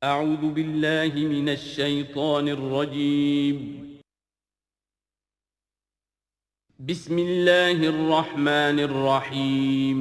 اعوذ باللہ من الشیطان الرجیم بسم اللہ الرحمن الرحیم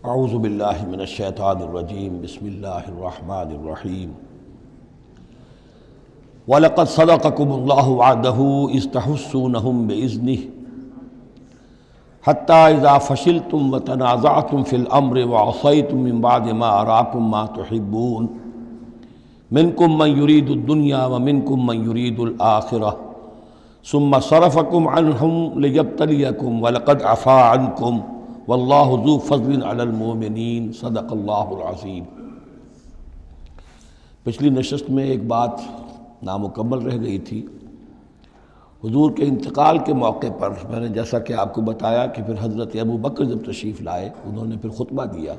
اعوذ باللہ من الشیطان الرجیم بسم اللہ الرحمن الرحیم وَلَقَدْ صَدَقَكُمُ اللَّهُ وَعْدَهُ إِذْ تَحُسُّونَهُم بِإِذْنِهِ حَتَّى إِذَا فَشِلْتُمْ وَتَنَازَعْتُمْ فِي الْأَمْرِ وَعَصَيْتُمْ مِنْ بَعْدِ مَا أَرَاكُمْ مَا تُحِبُّونَ مِنْكُمْ مَنْ يُرِيدُ الدُّنْيَا وَمِنْكُمْ مَنْ يُرِيدُ الْآخِرَةَ ثُمَّ صَرَفَكُمْ عَنْهُمْ لِيَبْتَلِيَكُمْ وَلَقَدْ عَفَا عَنْكُمْ واللہ ذو فضل علی المؤمنین صدق اللہ العظیم۔ پچھلی نشست میں ایک بات نامکمل رہ گئی تھی۔ حضور کے انتقال کے موقع پر میں نے جیسا کہ آپ کو بتایا کہ پھر حضرت ابو بکر جب تشریف لائے انہوں نے پھر خطبہ دیا،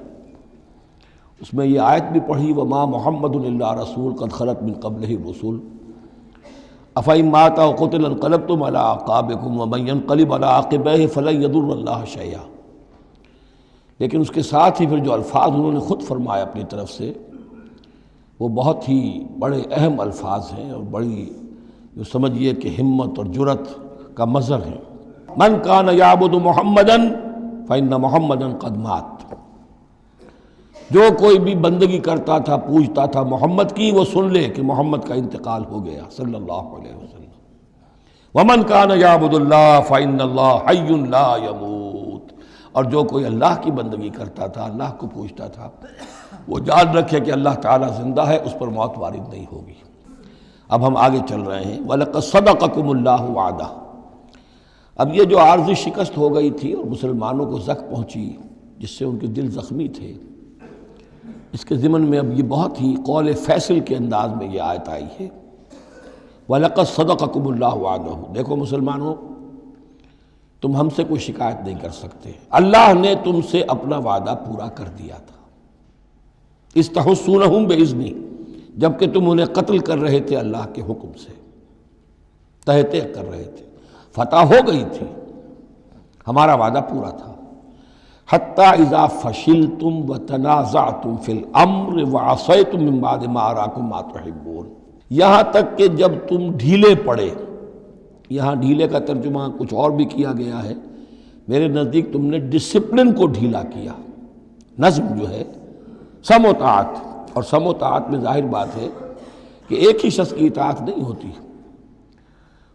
اس میں یہ آیت بھی پڑھی وما محمد الا رسول قد خلت من قبلہ الرسل افإن مات أو قتل انقلبتم علی اعقابکم ومن ينقلب علی عقبیہ فلن یضر اللہ شیئا۔ لیکن اس کے ساتھ ہی پھر جو الفاظ انہوں نے خود فرمایا اپنی طرف سے وہ بہت ہی بڑے اہم الفاظ ہیں اور بڑی جو سمجھیے کہ ہمت اور جرت کا مظہر ہے۔ من کان یعبد محمدا فإن محمدا قد مات۔ جو کوئی بھی بندگی کرتا تھا پوجتا تھا محمد کی وہ سن لے کہ محمد کا انتقال ہو گیا صلی اللہ علیہ وسلم۔ ومن کان یعبد اللہ فإن اللہ حی لا یموت۔ اور جو کوئی اللہ کی بندگی کرتا تھا اللہ کو پوجتا تھا وہ یاد رکھے کہ اللہ تعالیٰ زندہ ہے، اس پر موت وارد نہیں ہوگی۔ اب ہم آگے چل رہے ہیں وَلَقَدْ صَدَقَكُمُ اللَّهُ وَعْدَهُ۔ اب یہ جو عارضی شکست ہو گئی تھی اور مسلمانوں کو زخم پہنچی جس سے ان کے دل زخمی تھے، اس کے ضمن میں اب یہ بہت ہی قول فیصل کے انداز میں یہ آیت آئی ہے وَلَقَدْ صَدَقَكُمُ اللَّهُ وَعْدَهُ۔ دیکھو مسلمانوں، تم ہم سے کوئی شکایت نہیں کر سکتے، اللہ نے تم سے اپنا وعدہ پورا کر دیا تھا۔ استحسونہم بإذنہ، جبکہ تم انہیں قتل کر رہے تھے اللہ کے حکم سے، تہتے کر رہے تھے، فتح ہو گئی تھی، ہمارا وعدہ پورا تھا۔ حتیٰ اذا فشلتم وتنازعتم فی الامر وعصیتم من بعد ما اراکم ما تحبون، یہاں تک کہ جب تم ڈھیلے پڑے، یہاں ڈھیلے کا ترجمہ کچھ اور بھی کیا گیا ہے، میرے نزدیک تم نے ڈسپلن کو ڈھیلا کیا۔ نظم جو ہے سم و طاعت، اور سم و طاعت میں ظاہر بات ہے کہ ایک ہی شخص کی اطاعت نہیں ہوتی۔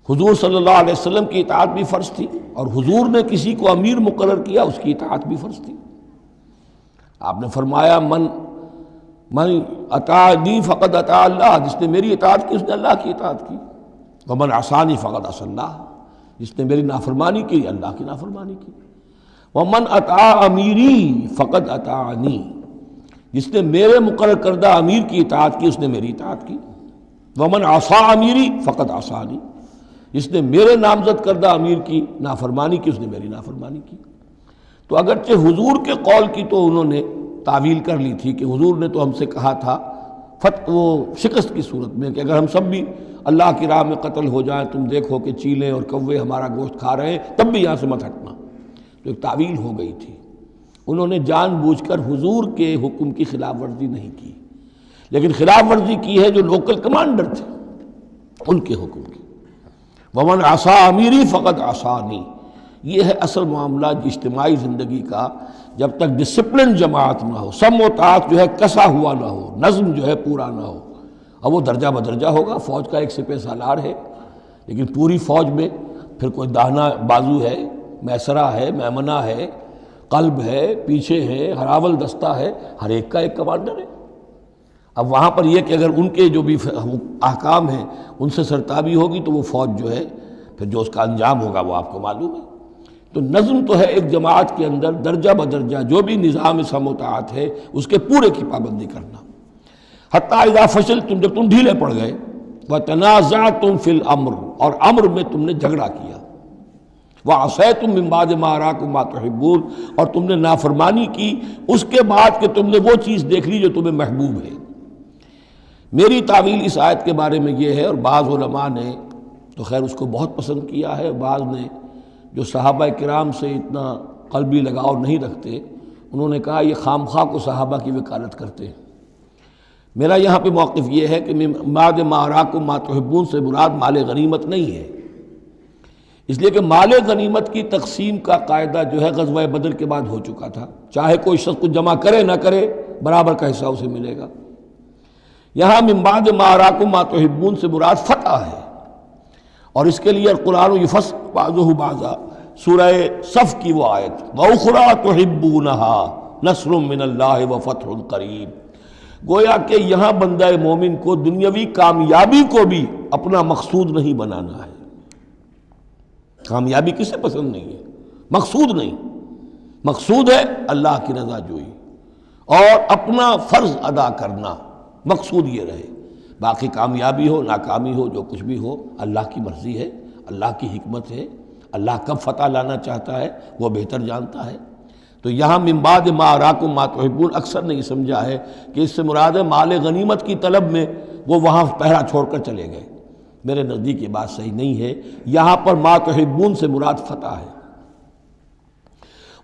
حضور صلی اللہ علیہ وسلم کی اطاعت بھی فرض تھی اور حضور نے کسی کو امیر مقرر کیا اس کی اطاعت بھی فرض تھی۔ آپ نے فرمایا من اطاعنی فقد اطاع اللہ، جس نے میری اطاعت کی اس نے اللہ کی اطاعت کی۔ ومن عصانی فقد عصى اللہ، جس نے میری نافرمانی کی اللہ کی نافرمانی کی۔ ومن اطاع امیری فقد اطاعنی، جس نے میرے مقرر کردہ امیر کی اطاعت کی اس نے میری اطاعت کی۔ ومن عصى امیری فقد عصانی، جس نے میرے نامزد کردہ امیر کی نافرمانی کی اس نے میری نافرمانی کی۔ تو اگرچہ حضور کے قول کی تو انہوں نے تعویل کر لی تھی کہ حضور نے تو ہم سے کہا تھا وہ شکست کی صورت میں کہ اگر ہم سب بھی اللہ کی راہ میں قتل ہو جائیں، تم دیکھو کہ چیلیں اور کوے ہمارا گوشت کھا رہے ہیں، تب بھی یہاں سے مت ہٹنا۔ تو ایک تعویل ہو گئی تھی۔ انہوں نے جان بوجھ کر حضور کے حکم کی خلاف ورزی نہیں کی، لیکن خلاف ورزی کی ہے جو لوکل کمانڈر تھے ان کے حکم کی۔ ومن عصا امیری فقد عصانی، یہ ہے اصل معاملہ اجتماعی زندگی کا۔ جب تک ڈسپلن جماعت نہ ہو، سم و طاعت جو ہے کسا ہوا نہ ہو، نظم جو ہے پورا نہ ہو، اب وہ درجہ بدرجہ ہوگا۔ فوج کا ایک سپہ سالار ہے، لیکن پوری فوج میں پھر کوئی داہنا بازو ہے، میسرہ ہے، میمنہ ہے، قلب ہے، پیچھے ہے، ہراول دستہ ہے، ہر ایک کا ایک کمانڈر ہے۔ اب وہاں پر یہ کہ اگر ان کے جو بھی احکام ہیں ان سے سرتابی ہوگی تو وہ فوج جو ہے پھر جو اس کا انجام ہوگا وہ آپ کو معلوم ہے۔ تو نظم تو ہے ایک جماعت کے اندر درجہ بدرجہ جو بھی نظام سم و طاعت ہے اس کے پورے کی پابندی کرنا۔ حتیٰ اذا فشلتم، جب تم ڈھیلے پڑ گئے، وتنازعتم فی الامر، اور امر میں تم نے جھگڑا کیا، وعصیتم من بعد ما اراکم ما تحبون، اور تم نے نافرمانی کی اس کے بعد کہ تم نے وہ چیز دیکھ لی جو تمہیں محبوب ہے۔ میری تعویل اس آیت کے بارے میں یہ ہے، اور بعض علماء نے تو خیر اس کو بہت پسند کیا ہے، بعض نے جو صحابہ کرام سے اتنا قلبی لگاؤ نہیں رکھتے انہوں نے کہا یہ خام خواہ کو صحابہ کی وکالت کرتے ہیں۔ میرا یہاں پہ موقف یہ ہے کہ بعد ما اراکم ما تحبون سے مراد مال غنیمت نہیں ہے، اس لیے کہ مال غنیمت کی تقسیم کا قاعدہ جو ہے غزوہ بدر کے بعد ہو چکا تھا، چاہے کوئی شخص کچھ جمع کرے نہ کرے برابر کا حصہ اسے ملے گا۔ یہاں من بعد ما اراکم ما تحبون سے مراد فتح ہے، اور اس کے لیے قرآن یفصل بعضہ بعضا، سورہ صف کی وہ آیت وَأُخْرَىٰ تُحِبُّونَهَا نَصْرٌ مِّنَ اللَّهِ وَفَتْحٌ قَرِیب، گویا کہ یہاں بندہ مومن کو دنیاوی کامیابی کو بھی اپنا مقصود نہیں بنانا ہے۔ کامیابی کسے پسند نہیں ہے؟ مقصود نہیں، مقصود ہے اللہ کی رضا جوئی اور اپنا فرض ادا کرنا، مقصود یہ رہے، باقی کامیابی ہو ناکامی ہو جو کچھ بھی ہو اللہ کی مرضی ہے، اللہ کی حکمت ہے، اللہ کب فتح لانا چاہتا ہے وہ بہتر جانتا ہے۔ تو یہاں من بعد ما اراکم ما تحبون اکثر نے یہ سمجھا ہے کہ اس سے مراد ہے مال غنیمت کی طلب میں وہ وہاں پہرا چھوڑ کر چلے گئے، میرے نزدیک یہ بات صحیح نہیں ہے، یہاں پر ما تحبون سے مراد فتح ہے۔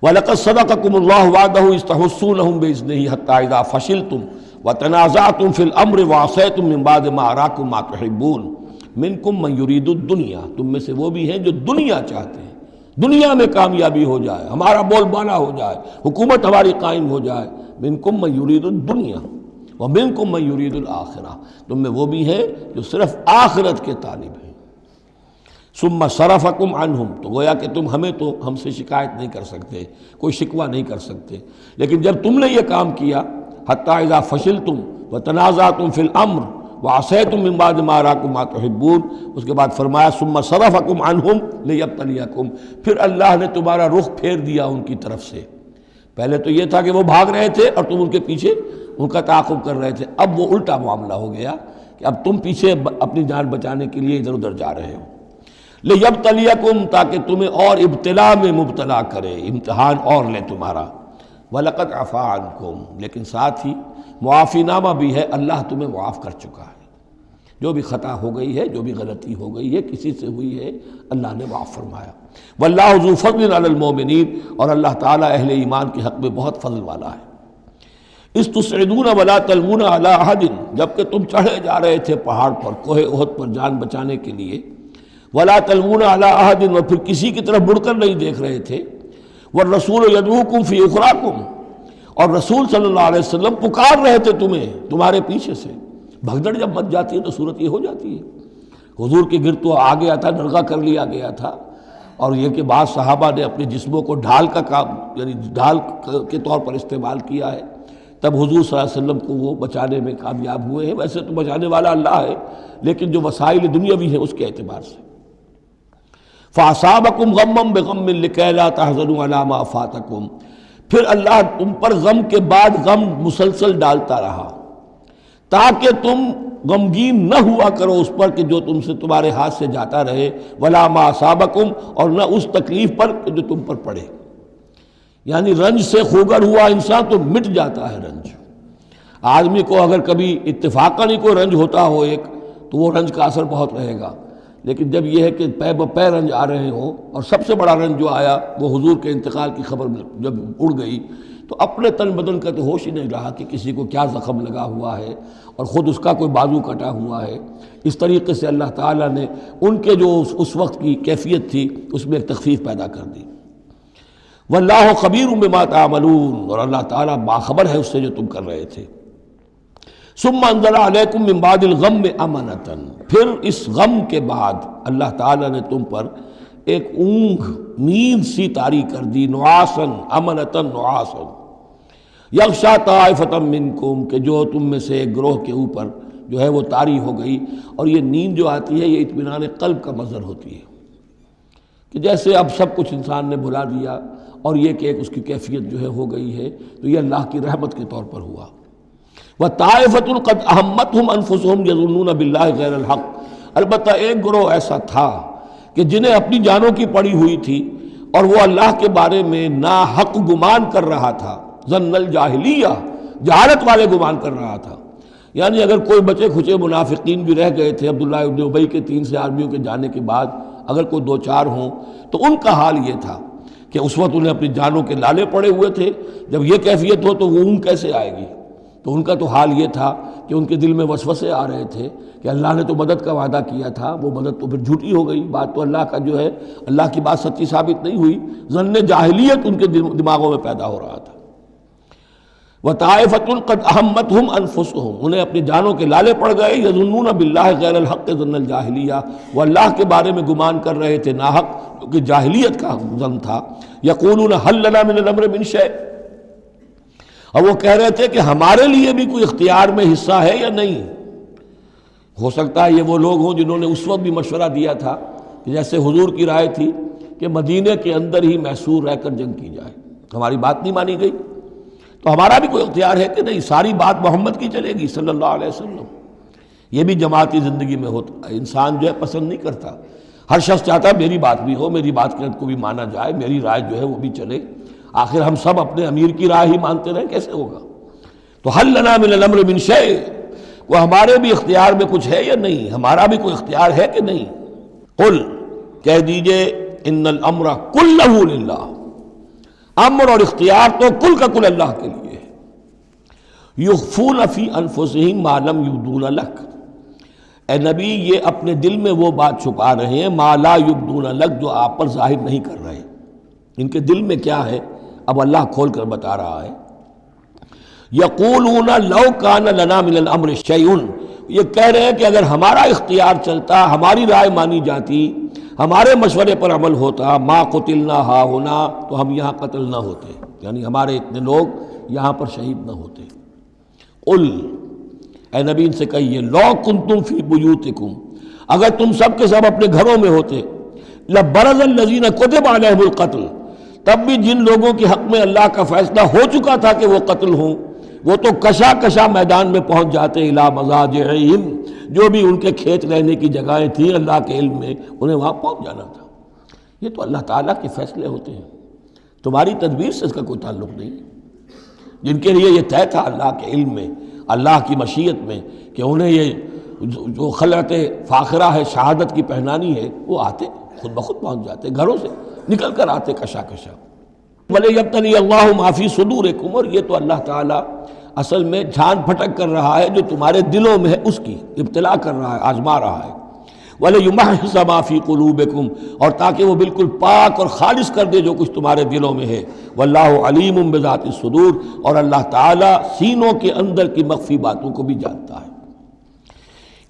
وَلَقَدْ صَدَقَكُمُ اللَّهُ وَعْدَهُ إِذْ تَحُسُّونَهُم بِإِذْنِهِ حَتَّىٰ إِذَا فَشِلْتُمْ وَتَنَازَعْتُمْ فِي الْأَمْرِ وَعَصَيْتُم مِّن بَعْدِ مَا أَرَاكُم مَّا تُحِبُّونَ مِنكُم مَّن يُرِيدُ الدُّنْيَا، تم میں سے وہ بھی ہیں جو دنیا چاہتے ہیں، دنیا میں کامیابی ہو جائے، ہمارا بول بالا ہو جائے، حکومت ہماری قائم ہو جائے، مِنكُم مَّن يُرِيدُ الدُّنْيَا وَمِنكُم مَّن يُرِيدُ الْآخِرَةَ، تم میں وہ بھی ہیں جو صرف آخرت کے طالب ہیں۔ ثم صرفکم عنہم، تو گویا کہ تم ہم سے شکایت نہیں کر سکتے، کوئی شکوہ نہیں کر سکتے، لیکن جب تم نے یہ کام کیا حتی اذا فشلتم وتنازعتم فی الامر وعصیتم من بعد ما اراکم ما تحبون، اس کے بعد فرمایا ثم صرفکم عنہم لیبتلیکم، پھر اللہ نے تمہارا رخ پھیر دیا ان کی طرف سے۔ پہلے تو یہ تھا کہ وہ بھاگ رہے تھے اور تم ان کے پیچھے ان کا تعاقب کر رہے تھے، اب وہ الٹا معاملہ ہو گیا کہ اب تم پیچھے اپنی جان بچانے کے لیے ادھر ادھر جا رہے ہو۔ لیبتلیکم، تاکہ تمہیں اور ابتلا میں مبتلا کرے، امتحان اور لے تمہارا۔ وَلَقَدْ عَفَا عَنْكُمْ، لیکن ساتھ ہی معافی نامہ بھی ہے، اللہ تمہیں معاف کر چکا ہے، جو بھی خطا ہو گئی ہے، جو بھی غلطی ہو گئی ہے، کسی سے ہوئی ہے، اللہ نے معاف فرمایا۔ وَاللَّهُ ذُو فَضْلٍ عَلَى الْمُؤْمِنِينَ، اور اللہ تعالیٰ اہل ایمان کے حق میں بہت فضل والا ہے۔ اِذْ تُصْعِدُونَ وَلَا تَلْوُونَ عَلَىٰ أَحَدٍ، جبکہ تم چڑھے جا رہے تھے پہاڑ پر، کوہ احد پر جان بچانے کے لیے، وَلَا تَلْوُونَ عَلَىٰ أَحَدٍ، اور پھر کسی کی طرف مڑ کر نہیں دیکھ رہے تھے، وَالرَّسُولُ يَدْعُوكُمْ فِي أُخْرَاكُمْ، اور رسول صلی اللہ علیہ وسلم پکار رہے تھے تمہیں تمہارے پیچھے سے۔ بھگدڑ جب مچ جاتی ہے تو صورت یہ ہو جاتی ہے۔ حضور کے گرد تو آ گیا تھا، نرغہ کر لیا گیا تھا، اور یہ کہ بعض صحابہ نے اپنے جسموں کو ڈھال کا کام، یعنی ڈھال کے طور پر استعمال کیا ہے، تب حضور صلی اللہ علیہ وسلم کو وہ بچانے میں کامیاب ہوئے ہیں۔ ویسے تو بچانے والا اللہ ہے، لیکن جو وسائل دنیاوی ہیں اس کے اعتبار سے۔ فَأَصَابَكُمْ غَمًّا بِغَمٍّ لِكَيْ لَا تَحْزَنُوا عَلَىٰ مَا فَاتَكُمْ، پھر اللہ تم پر غم کے بعد غم مسلسل ڈالتا رہا تاکہ تم غمگین نہ ہوا کرو اس پر کہ جو تم سے تمہارے ہاتھ سے جاتا رہے، وَلَا مَا أَصَابَكُمْ، اور نہ اس تکلیف پر کہ جو تم پر پڑے۔ یعنی رنج سے خوگر ہوا انسان تو مٹ جاتا ہے رنج۔ آدمی کو اگر کبھی اتفاقاً ہی کوئی رنج ہوتا ہو ایک، تو وہ رنج کا اثر بہت رہے گا، لیکن جب یہ ہے کہ پے بپے رنج آ رہے ہوں، اور سب سے بڑا رنج جو آیا وہ حضور کے انتقال کی خبر جب اڑ گئی تو اپنے تن بدن کا تو ہوش ہی نہیں رہا کہ کسی کو کیا زخم لگا ہوا ہے اور خود اس کا کوئی بازو کٹا ہوا ہے۔ اس طریقے سے اللہ تعالیٰ نے ان کے جو اس وقت کی کیفیت تھی اس میں ایک تخفیف پیدا کر دی۔ واللہ خبیر بما تعملون، اور اللہ تعالیٰ باخبر ہے اس سے جو تم کر رہے تھے۔ ثم انزل علیکم من بعد الغم امنۃ، پھر اس غم کے بعد اللہ تعالیٰ نے تم پر ایک اونگ، نیند سی طاری کر دی، نعاسا امنۃ نعاسا یغشا طائفۃ منکم، کہ جو تم میں سے ایک گروہ کے اوپر جو ہے وہ طاری ہو گئی۔ اور یہ نیند جو آتی ہے یہ اطمینان قلب کا مظہر ہوتی ہے، کہ جیسے اب سب کچھ انسان نے بھلا دیا اور یہ کہ ایک اس کی کیفیت جو ہے ہو گئی ہے، تو یہ اللہ کی رحمت کے طور پر ہوا۔ وَطَائِفَةٌ قَدْ أَهَمَّتْهُمْ أَنفُسُهُمْ يَظُنُّونَ بِاللَّهِ غَيْرَ الْحَقِّ، البتہ ایک گروہ ایسا تھا کہ جنہیں اپنی جانوں کی پڑی ہوئی تھی اور وہ اللہ کے بارے میں ناحق گمان کر رہا تھا، ظن الجاہلیہ، جہالت والے گمان کر رہا تھا۔ یعنی اگر کوئی بچے کھچے منافقین بھی رہ گئے تھے عبداللہ ابن ابی کے 3 سے آدمیوں کے جانے کے بعد، اگر کوئی 2-4 ہوں تو ان کا حال یہ تھا کہ اس وقت انہیں اپنی جانوں کے لالے پڑے ہوئے تھے، جب یہ کیفیت ہو تو وہ اون کیسے آئے گی؟ تو ان کا تو حال یہ تھا کہ ان کے دل میں وسوسے آ رہے تھے کہ اللہ نے تو مدد کا وعدہ کیا تھا، وہ مدد تو پھر جھوٹی ہو گئی، بات تو اللہ کا جو ہے اللہ کی بات سچی ثابت نہیں ہوئی۔ ظن جاہلیت ان کے دماغوں میں پیدا ہو رہا تھا۔ وَطَائِفَةٌ قَدْ أَهَمَّتْهُمْ أَنفُسُهُمْ، انہیں اپنی جانوں کے لالے پڑ گئے، يَظُنُّونَ بِاللَّهِ غَيْرَ الْحَقِّ ظَنَّ الْجَاهِلِيَّةِ، وہ اللہ کے بارے میں گمان کر رہے تھے ناحق، جو کہ جاہلیت کا ظن تھا۔ يَقُولُونَ هَلْ لَنَا مِنَ الْأَمْرِ مِنْ شَيْءٍ، اور وہ کہہ رہے تھے کہ ہمارے لیے بھی کوئی اختیار میں حصہ ہے یا نہیں۔ ہو سکتا ہے یہ وہ لوگ ہوں جنہوں نے اس وقت بھی مشورہ دیا تھا کہ جیسے حضور کی رائے تھی کہ مدینے کے اندر ہی محصور رہ کر جنگ کی جائے، ہماری بات نہیں مانی گئی تو ہمارا بھی کوئی اختیار ہے کہ نہیں، ساری بات محمد کی چلے گی صلی اللہ علیہ وسلم۔ یہ بھی جماعتی زندگی میں ہوتا ہے، انسان جو ہے پسند نہیں کرتا، ہر شخص چاہتا ہے میری بات بھی ہو، میری بات کو بھی مانا جائے، میری رائے جو ہے وہ بھی چلے۔ آخر ہم سب اپنے امیر کی رائے ہی مانتے رہیں، کیسے ہوگا؟ تو حل لنا من الامر من شیء، وہ ہمارے بھی اختیار میں کچھ ہے یا نہیں، ہمارا بھی کوئی اختیار ہے کہ نہیں؟ قل، کہہ دیجئے، ان الامر کلہ للہ، امر اور اختیار تو کل کا کل اللہ کے لیے ہے۔ یخفون فی انفسہم ما لم یبدون لک، اے نبی یہ اپنے دل میں وہ بات چھپا رہے ہیں ما لا یبدون لک، جو آپ پر ظاہر نہیں کر رہے۔ ان کے دل میں کیا ہے اب اللہ کھول کر بتا رہا ہے۔ یقولون لو کان لنا من الامر شیء، یہ کہہ رہے ہیں کہ اگر ہمارا اختیار چلتا، ہماری رائے مانی جاتی، ہمارے مشورے پر عمل ہوتا، ما قتلنا ہا ہونا، تو ہم یہاں قتل نہ ہوتے، یعنی ہمارے اتنے لوگ یہاں پر شہید نہ ہوتے۔ قل، اے نبی ان سے کہیے، لو کنتم فی بیوتکم، اگر تم سب کے سب اپنے گھروں میں ہوتے، لبرز الذین کتب علیہم القتل، تب بھی جن لوگوں کے حق میں اللہ کا فیصلہ ہو چکا تھا کہ وہ قتل ہوں، وہ تو کشا کشا میدان میں پہنچ جاتے، الی مضاجعہم، جو بھی ان کے کھیت رہنے کی جگہیں تھیں اللہ کے علم میں، انہیں وہاں پہنچ جانا تھا۔ یہ تو اللہ تعالیٰ کے فیصلے ہوتے ہیں، تمہاری تدبیر سے اس کا کوئی تعلق نہیں۔ جن کے لیے یہ طے تھا اللہ کے علم میں، اللہ کی مشیت میں، کہ انہیں یہ جو خلعت فاخرہ ہے، شہادت کی پہنانی ہے، وہ آتے خود بخود پہنچ جاتے، گھروں سے نکل کر آتے کشا کشا۔ وَلِيَبْتَلِيَ اللَّهُ مَا فِي صُدُورِكُمْ، اور یہ تو اللہ تعالیٰ اصل میں جھان پھٹک کر رہا ہے جو تمہارے دلوں میں ہے، اس کی ابتلا کر رہا ہے، آزما رہا ہے۔ وَلِيُمَحِّصَ مَا فِي قُلُوبِكُمْ، اور تاکہ وہ بالکل پاک اور خالص کر دے جو کچھ تمہارے دلوں میں ہے۔ وَاللَّهُ عَلِيمٌ بِذَاتِ الصُّدُورِ، اور اللہ تعالیٰ سینوں کے اندر کی مخفی باتوں کو بھی جانتا ہے۔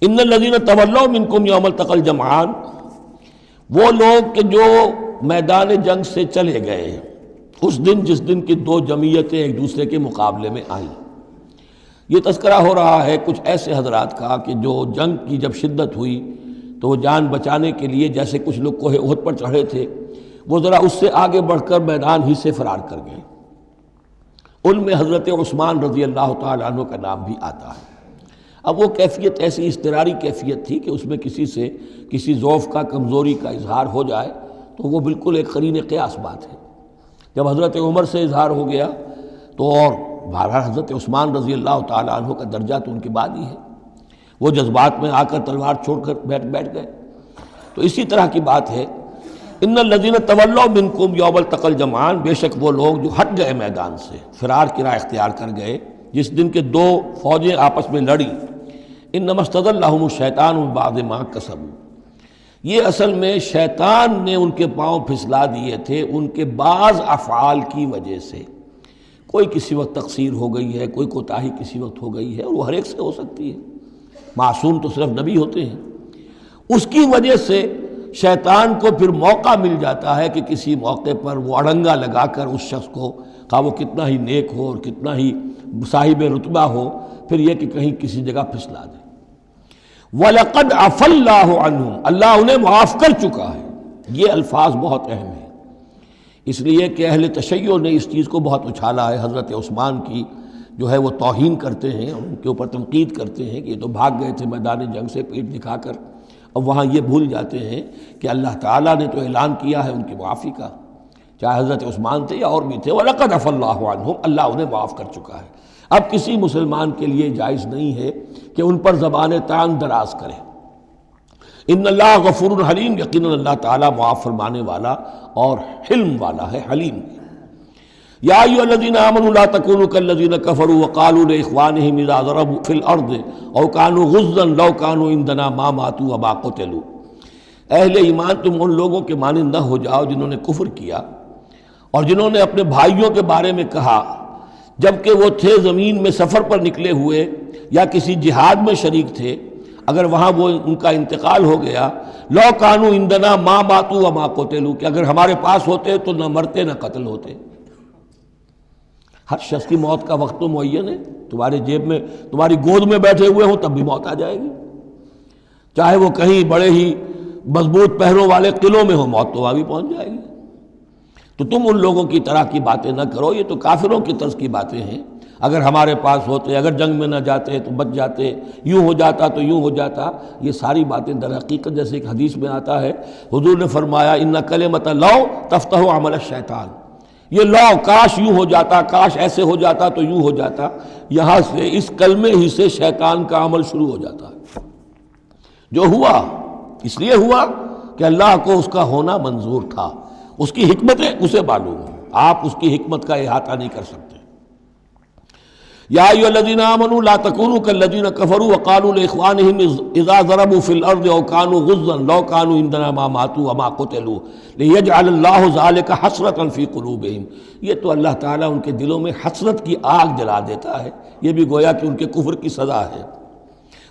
ان الذین تولوا منکم یوم التقى الجمعان، وہ لوگ کہ جو میدان جنگ سے چلے گئے اس دن جس دن کی 2 جمعیتیں ایک دوسرے کے مقابلے میں آئیں۔ یہ تذکرہ ہو رہا ہے کچھ ایسے حضرات کا کہ جو جنگ کی جب شدت ہوئی تو وہ جان بچانے کے لیے، جیسے کچھ لوگ کوہ احد پر چڑھے تھے، وہ ذرا اس سے آگے بڑھ کر میدان ہی سے فرار کر گئے۔ ان میں حضرت عثمان رضی اللہ تعالیٰ عنہ کا نام بھی آتا ہے۔ اب وہ کیفیت ایسی اضطراری کیفیت تھی کہ اس میں کسی سے کسی ضعف کا، کمزوری کا اظہار ہو جائے تو وہ بالکل ایک قرین قیاس بات ہے۔ جب حضرت عمر سے اظہار ہو گیا تو اور بہرحال حضرت عثمان رضی اللہ تعالیٰ عنہ کا درجہ تو ان کے بعد ہی ہے، وہ جذبات میں آ کر تلوار چھوڑ کر بیٹھ گئے۔ تو اسی طرح کی بات ہے، ان الذین تولوا منکم یوم التقى الجمعان، بے شک وہ لوگ جو ہٹ گئے میدان سے، فرار کی راہ اختیار کر گئے جس دن کے 2 فوجیں آپس میں لڑی۔ انما استزلهم الشیطان ببعض ما کسبوا، یہ اصل میں شیطان نے ان کے پاؤں پھسلا دیے تھے ان کے بعض افعال کی وجہ سے۔ کوئی کسی وقت تقصیر ہو گئی ہے، کوئی کوتاہی کسی وقت ہو گئی ہے، اور وہ ہر ایک سے ہو سکتی ہے، معصوم تو صرف نبی ہوتے ہیں۔ اس کی وجہ سے شیطان کو پھر موقع مل جاتا ہے کہ کسی موقع پر وہ اڑنگا لگا کر اس شخص کو، خواہ وہ کتنا ہی نیک ہو اور کتنا ہی صاحب رتبہ ہو، پھر یہ کہ کہیں کسی جگہ پھسلا دے۔ وَلَقَدْ عَفَا اللَّهُ عَنْهُمْ، اللہ انہیں معاف کر چکا ہے۔ یہ الفاظ بہت اہم ہیں، اس لیے کہ اہل تشیع نے اس چیز کو بہت اچھالا ہے۔ حضرت عثمان کی جو ہے وہ توہین کرتے ہیں، ان کے اوپر تنقید کرتے ہیں کہ یہ تو بھاگ گئے تھے میدان جنگ سے پیٹ دکھا کر، اب وہاں یہ بھول جاتے ہیں کہ اللہ تعالیٰ نے تو اعلان کیا ہے ان کی معافی کا، چاہے حضرت عثمان تھے یا اور بھی تھے، وَلَقَدْ عَفَا اللَّهُ عَنْهُمْ، اللہ انہیں معاف کر چکا ہے۔ اب کسی مسلمان کے لیے جائز نہیں ہے کہ ان پر زبان طعن دراز کرے۔ ان اللہ غفور حلیم، یقیناً اللہ تعالیٰ معاف فرمانے والا اور حلم والا ہے، حلیم۔ یا ایھا الذین آمنوا لا تکونوا کالذین کفروا وقالوا لاخوانہم اذا ضربوا فی الارض او کانوا غزا لو کانوا عندنا ما ماتوا وما قتلوا، اہل ایمان تم ان لوگوں کے مانند نہ ہو جاؤ جنہوں نے کفر کیا اور جنہوں نے اپنے بھائیوں کے بارے میں کہا جبکہ وہ تھے زمین میں سفر پر نکلے ہوئے یا کسی جہاد میں شریک تھے، اگر وہاں وہ ان کا انتقال ہو گیا، لو کانوا عندنا ما ماتوا وما قتلوا، کہ اگر ہمارے پاس ہوتے تو نہ مرتے نہ قتل ہوتے۔ ہر شخص کی موت کا وقت تو معین ہے، تمہارے جیب میں تمہاری گود میں بیٹھے ہوئے ہوں تب بھی موت آ جائے گی، چاہے وہ کہیں بڑے ہی مضبوط پہروں والے قلعوں میں ہو، موت تو وہاں بھی پہنچ جائے گی۔ تو تم ان لوگوں کی طرح کی باتیں نہ کرو، یہ تو کافروں کی طرز کی باتیں ہیں، اگر ہمارے پاس ہوتے، اگر جنگ میں نہ جاتے تو بچ جاتے، یوں ہو جاتا تو یوں ہو جاتا، یہ ساری باتیں در حقیقت جیسے ایک حدیث میں آتا ہے، حضور نے فرمایا ان کلمۃ لو تفتح عمل الشیطان، یہ لو کاش یوں ہو جاتا، کاش ایسے ہو جاتا تو یوں ہو جاتا، یہاں سے اس کلمے ہی سے شیطان کا عمل شروع ہو جاتا ہے۔ جو ہوا اس لیے ہوا کہ اللہ کو اس کا ہونا منظور تھا، اس کی حکمتیں اسے معلوم ہیں، آپ اس کی حکمت کا احاطہ نہیں کر سکتے۔ یا ایھا الذین آمنوا لا تکونوا کالذین کفروا وقالوا لاخوانہم اذا ضربوا فی الارض او کانوا غزا لو کانوا عندنا ما ماتوا وما قتلوا لیجعل اللہ ذلک حسرۃ فی قلوبہم، یہ تو اللہ تعالیٰ ان کے دلوں میں حسرت کی آگ جلا دیتا ہے، یہ بھی گویا کہ ان کے کفر کی سزا ہے۔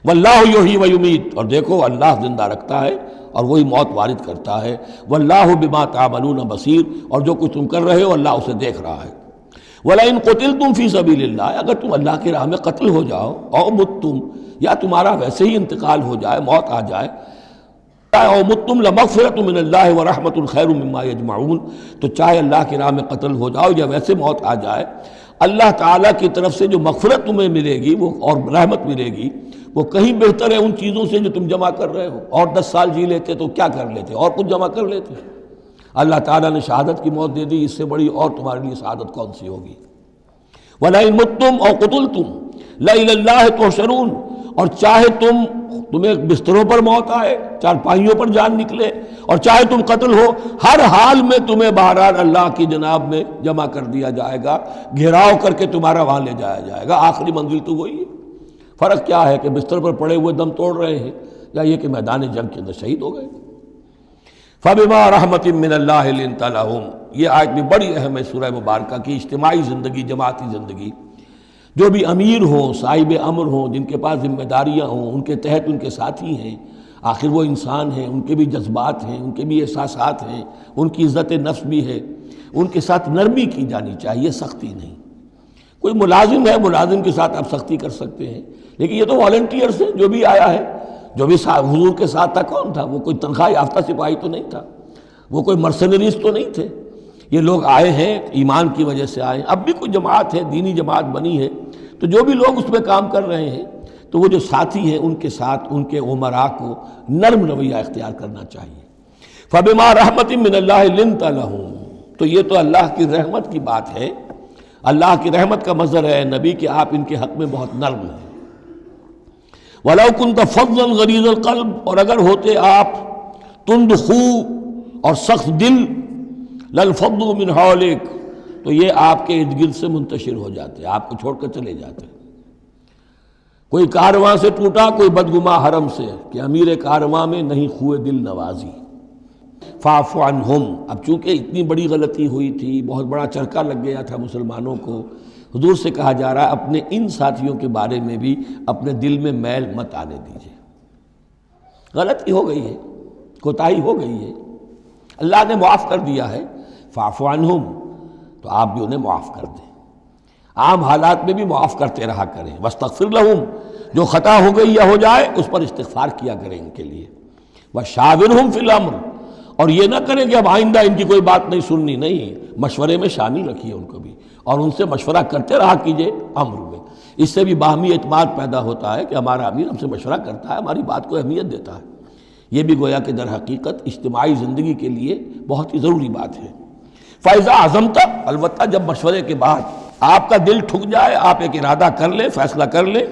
واللہ یحیی ویمیت، اور دیکھو اللہ زندہ رکھتا ہے اور وہی موت وارد کرتا ہے۔ واللہ بما تعملون بصیر، اور جو کچھ تم کر رہے ہو اللہ اسے دیکھ رہا ہے۔ وَلَئِن قُتِلْتُمْ فِي سَبِيلِ اللَّهِ، اگر تم اللہ کی راہ میں قتل ہو جاؤ، او متم، یا تمہارا ویسے ہی انتقال ہو جائے، موت آ جائے، او متم لمغفرۃ من اللہ ورحمۃ خیر مما یجمعون، تو چاہے اللہ کی راہ میں قتل ہو جاؤ یا ویسے موت آ جائے، اللہ تعالیٰ کی طرف سے جو مغفرت تمہیں ملے گی وہ اور رحمت ملے گی وہ کہیں بہتر ہے ان چیزوں سے جو تم جمع کر رہے ہو۔ اور 10 سال جی لیتے تو کیا کر لیتے، اور کچھ جمع کر لیتے۔ اللہ تعالیٰ نے شہادت کی موت دے دی، اس سے بڑی اور تمہارے لیے شہادت کون سی ہوگی۔ وَلَئِن مُتُّمْ أَوْ قُتِلْتُمْ لَإِلَى اللَّهِ تُحْشَرُونَ، اور چاہے تمہیں بستروں پر موت آئے، چارپائیوں پر جان نکلے، اور چاہے تم قتل ہو، ہر حال میں تمہیں بہرحال اللہ کی جناب میں جمع کر دیا جائے گا، گھیراؤ کر کے تمہارا وہاں لے جایا جائے گا، آخری منزل تو وہی ہے۔ فرق کیا ہے کہ بستر پر پڑے ہوئے دم توڑ رہے ہیں یا یہ کہ میدان جنگ کے اندر شہید ہو گئے۔ فَبِمَا رَحْمَةٍ مِّنَ اللَّهِ لِنتَ لَهُمْ، یہ آیت بھی بڑی اہم ہے سورہ مبارکہ کی، اجتماعی زندگی، جماعتی زندگی، جو بھی امیر ہوں، صاحب امر ہوں، جن کے پاس ذمہ داریاں ہوں، ان کے تحت ان کے ساتھی ہیں، آخر وہ انسان ہیں، ان کے بھی جذبات ہیں، ان کے بھی احساسات ہیں، ان کی عزت نفس بھی ہے، ان کے ساتھ نرمی کی جانی چاہیے، سختی نہیں۔ کوئی ملازم ہے، ملازم کے ساتھ آپ سختی کر سکتے ہیں، لیکن یہ تو والنٹیئرس ہیں، جو بھی آیا ہے، جو بھی حضور کے ساتھ تھا کون تھا؟ وہ کوئی تنخواہ یافتہ سپاہی تو نہیں تھا، وہ کوئی مرسنریز تو نہیں تھے، یہ لوگ آئے ہیں ایمان کی وجہ سے آئے ہیں۔ اب بھی کوئی جماعت ہے، دینی جماعت بنی ہے، تو جو بھی لوگ اس میں کام کر رہے ہیں تو وہ جو ساتھی ہیں ان کے ساتھ ان کے امراء کو نرم رویہ اختیار کرنا چاہیے۔ فَبِمَا رَحْمَةٍ مِّنَ اللَّهِ لِنتَ لَهُمْ، تو یہ تو اللہ کی رحمت کی بات ہے، اللہ کی رحمت کا مظہر ہے نبی کہ آپ ان کے حق میں بہت نرم ہیں۔ وَلَوْ كُنْتَ فَظًّا غَلِيظَ الْقَلْبِ، اور اگر ہوتے آپ تند خو اور سخت دل، لَانفَضُّوا مِنْ حَوْلِكَ، تو یہ آپ کے ارد گرد سے منتشر ہو جاتے، آپ کو چھوڑ کر چلے جاتے۔ کوئی کارواں سے ٹوٹا، کوئی بدگماں حرم سے، کہ امیر کارواں میں نہیں خوئے دل نوازی۔ فاعف عنہم، اب چونکہ اتنی بڑی غلطی ہوئی تھی، بہت بڑا چرکا لگ گیا تھا مسلمانوں کو، حضور سے کہا جا رہا ہے اپنے ان ساتھیوں کے بارے میں بھی اپنے دل میں میل مت آنے دیجیے، غلطی ہو گئی ہے، کوتاہی ہو گئی ہے، اللہ نے معاف کر دیا ہے، فاعف عنہم، تو آپ بھی انہیں معاف کر دیں، عام حالات میں بھی معاف کرتے رہا کریں۔ واستغفر لہم، جو خطا ہو گئی یا ہو جائے اس پر استغفار کیا کریں ان کے لیے۔ وشاورہم فی الامر، اور یہ نہ کریں کہ اب آئندہ ان کی کوئی بات نہیں سننی، نہیں، مشورے میں شامل رکھیے ان کو بھی، اور ان سے مشورہ کرتے رہا کیجیے امر میں، اس سے بھی باہمی اعتماد پیدا ہوتا ہے کہ ہمارا امیر ہم سے مشورہ کرتا ہے، ہماری بات کو اہمیت دیتا ہے۔ یہ بھی گویا کہ در حقیقت اجتماعی زندگی کے لیے بہت ہی ضروری بات ہے۔ فَإِذَا عَزَمْتَ، البتہ جب مشورے کے بعد آپ کا دل ٹھک جائے، آپ ایک ارادہ کر لیں، فیصلہ کر لیں،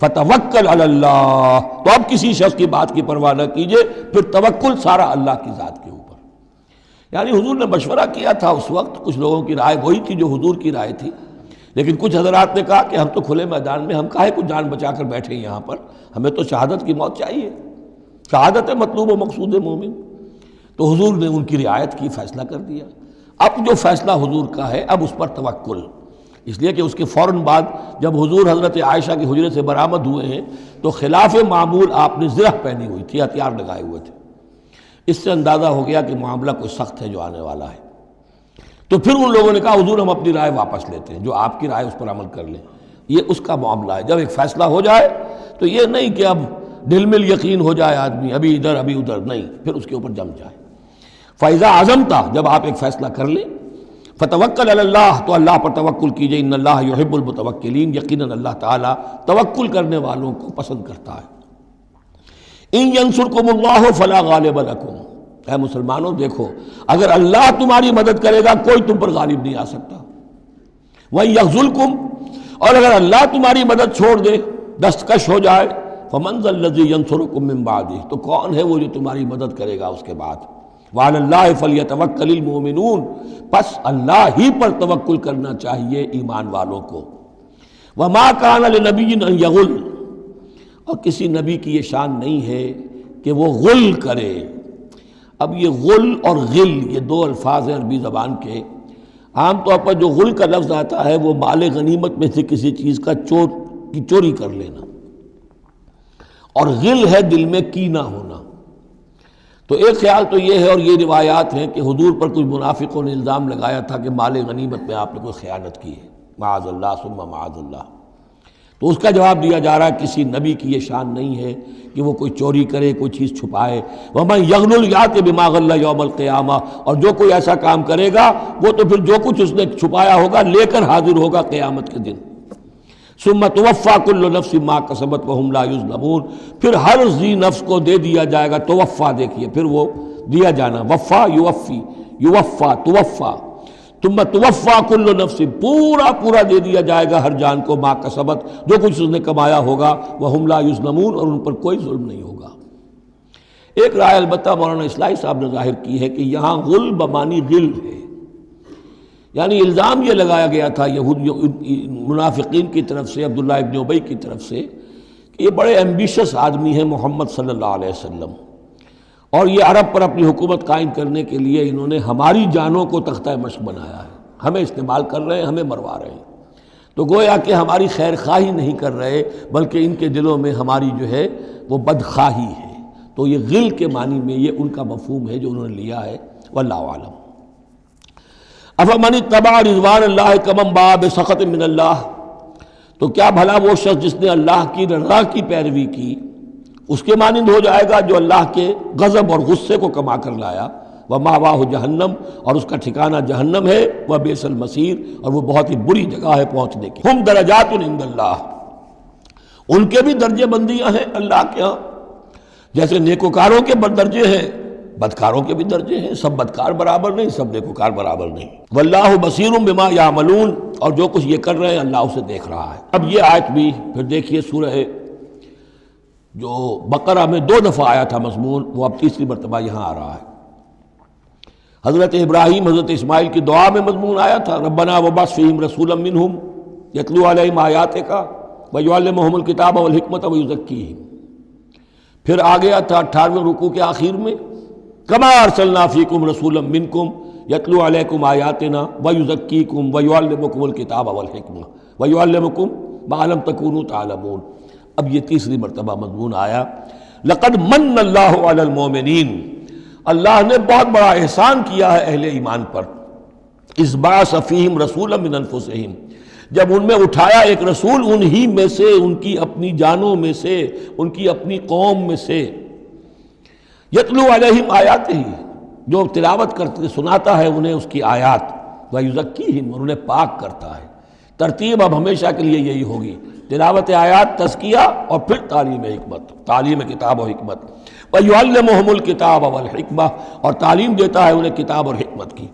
فَتَوَكَّلْ عَلَى اللَّهِ، تو اب کسی شخص کی بات کی پرواہ نہ کیجیے، پھر توکل سارا اللہ کی ذات کے اوپر۔ یعنی حضور نے مشورہ کیا تھا اس وقت، کچھ لوگوں کی رائے وہی تھی جو حضور کی رائے تھی، لیکن کچھ حضرات نے کہا کہ ہم تو کھلے میدان میں، ہم کاہے کو جان بچا کر بیٹھے یہاں پر، ہمیں تو شہادت کی موت چاہیے، شہادت ہے مطلوب و مقصود مومن۔ تو حضور نے ان کی رعایت کی، فیصلہ کر دیا۔ اب جو فیصلہ حضور کا ہے، اب اس پر توکل، اس لیے کہ اس کے فوراً بعد جب حضور حضرت عائشہ کے حجرے سے برآمد ہوئے ہیں تو خلاف معمول آپ نے زرہ پہنی ہوئی تھی، ہتھیار لگائے ہوئے تھے۔ اس سے اندازہ ہو گیا کہ معاملہ کوئی سخت ہے جو آنے والا ہے۔ تو پھر ان لوگوں نے کہا حضور ہم اپنی رائے واپس لیتے ہیں، جو آپ کی رائے اس پر عمل کر لیں۔ یہ اس کا معاملہ ہے، جب ایک فیصلہ ہو جائے تو یہ نہیں کہ اب دل میں یقین ہو جائے آدمی، ابھی ادھر ابھی ادھر، نہیں، پھر اس کے اوپر جم جائے۔ فَإِذَا عَزَمْتَ، جب آپ ایک فیصلہ کر لیں، فَتَوَكَّلْ عَلَى اللَّهِ، تو اللہ پر توکل کیجئے، ان اللہ یحب المتوکلین، یقیناً اللہ تعالیٰ توکل کرنے والوں کو پسند کرتا ہے۔ ان ینصرکم اللہ فلا غالب لکم، اے مسلمانوں دیکھو، اگر اللہ تمہاری مدد کرے گا کوئی تم پر غالب نہیں آ سکتا۔ وَإِن یخذلکم، اور اگر اللہ تمہاری مدد چھوڑ دے، دستکش ہو جائے، فَمَن ذَا الَّذِی یَنصُرُکُم مِّن بَعْدِہ، تو کون ہے وہ جو تمہاری مدد کرے گا اس کے بعد۔ وَعَلَى اللَّهِ فَلْيَتَوَكَّلِ الْمُؤْمِنُونَ، پس اللہ ہی پر توکل کرنا چاہیے ایمان والوں کو۔ وَمَا كَانَ لِنَبِيٍّ أَن يَغُلَّ، اور کسی نبی کی یہ شان نہیں ہے کہ وہ غل کرے۔ اب یہ غل اور غل یہ دو الفاظ ہیں عربی زبان کے۔ عام طور پر جو غل کا لفظ آتا ہے وہ مال غنیمت میں سے کسی چیز کا چوری کر لینا، اور غل ہے دل میں کینہ ہونا۔ تو ایک خیال تو یہ ہے، اور یہ روایات ہیں کہ حضور پر کچھ منافقوں نے الزام لگایا تھا کہ مال غنیمت میں آپ نے کوئی خیانت کی ہے، معاذ اللہ ثم معاذ اللہ۔ تو اس کا جواب دیا جا رہا ہے کسی نبی کی یہ شان نہیں ہے کہ وہ کوئی چوری کرے، کوئی چیز چھپائے۔ وَمَن يَغْلُلْ يَأْتِ بِمَا غَلَّ يَوْمَ الْقِيَامَةِ، اور جو کوئی ایسا کام کرے گا وہ تو پھر جو کچھ اس نے چھپایا ہوگا لے کر حاضر ہوگا قیامت کے دن۔ ثُمَّ تُوَفَّىٰ كُلُّ نَفْسٍ مَّا كَسَبَتْ وَهُمْ لَا يُظْلَمُونَ، پھر ہر ذی نفس کو دے دیا جائے گا۔ توفا دیکھیے، پھر وہ دیا جانا، وفا یوفی، یوفا توفا، ثم توفا کل نفس، پورا دے دیا جائے گا ہر جان کو، ما کسبت، جو کچھ اس نے کمایا ہوگا، وہم لا یظلمون، اور ان پر کوئی ظلم نہیں ہوگا۔ ایک رائے البتہ مولانا اصلاحی صاحب نے ظاہر کی ہے کہ یہاں غل بمانی غل ہے، یعنی الزام یہ لگایا گیا تھا منافقین کی طرف سے، عبداللہ ابن ابی کی طرف سے، کہ یہ بڑے ایمبیشس آدمی ہیں محمد صلی اللہ علیہ وسلم، اور یہ عرب پر اپنی حکومت قائم کرنے کے لیے انہوں نے ہماری جانوں کو تختہ مشق بنایا ہے، ہمیں استعمال کر رہے ہیں، ہمیں مروا رہے ہیں۔ تو گویا کہ ہماری خیر خواہی نہیں کر رہے، بلکہ ان کے دلوں میں ہماری جو ہے وہ بدخواہی ہے۔ تو یہ غل کے معنی میں یہ ان کا مفہوم ہے جو انہوں نے لیا ہے، واللہ اعلم۔ افمن اتبع رضوان اللہ کمن باء بسخط من اللہ، تو کیا بھلا وہ شخص جس نے اللہ کی رضا کی پیروی کی اس کے مانند ہو جائے گا جو اللہ کے غضب اور غصے کو کما کر لایا۔ وَمَأْوَاهُ جہنم، اور اس کا ٹھکانہ جہنم ہے، وَبِئْسَ الْمَصِيرُ، اور وہ بہت ہی بری جگہ ہے پہنچنے کی۔ ہم درجات عند اللہ، ان کے بھی درجے بندیاں ہیں اللہ کے ہاں، جیسے نیکوکاروں کے درجے ہیں بدکاروں کے بھی درجے ہیں، سب بدکار برابر نہیں، سب نیکوکار برابر نہیں۔ وَاللَّهُ بَصِيرٌ بِمَا يَعْمَلُونَ، اور جو کچھ یہ کر رہے ہیں اللہ اسے دیکھ رہا ہے۔ اب یہ آیت بھی پھر دیکھیے، سورہ جو بقرہ میں 2 دفعہ آیا تھا مضمون، وہ اب تیسری مرتبہ یہاں آ رہا ہے۔ حضرت ابراہیم حضرت اسماعیل کی دعا میں مضمون آیا تھا، ربنا وبعث فیہم رسولا منہم یتلو علیہم آیاتک ویعلمہم الکتاب والحکمۃ ویزکیہم۔ پھر آ گیا تھا 18ویں رکوع کے آخر میں، کما ارسلنا فیکم رسولا منکم یتلو علیکم آیاتنا ویزکیکم ویعلمکم الکتاب والحکمہ ویعلمکم ما لم تکونوا تعلمون۔ اب یہ تیسری مرتبہ مضمون آیا، لقد من اللہ علی المومنین، اللہ نے بہت بڑا احسان کیا ہے اہل ایمان پر، اذ بعث فیہم رسولا من انفسہم، جب ان میں اٹھایا ایک رسول انہی میں سے، ان کی اپنی جانوں میں سے، ان کی اپنی قوم میں سے، یتلو علیہم آیاتہ، جو تلاوت کرتے سناتا ہے انہیں اس کی آیات، ویزکیہم، اور انہیں پاک کرتا ہے۔ ترتیب اب ہمیشہ کے لیے یہی ہوگی، تلاوت آیات، تزکیہ، اور پھر تعلیم حکمت، تعلیم کتاب و حکمت۔ وَيُعَلِّمُهُمُ الْكِتَابَ وَالْحِكْمَةَ، اور تعلیم دیتا ہے انہیں کتاب اور حکمت کی۔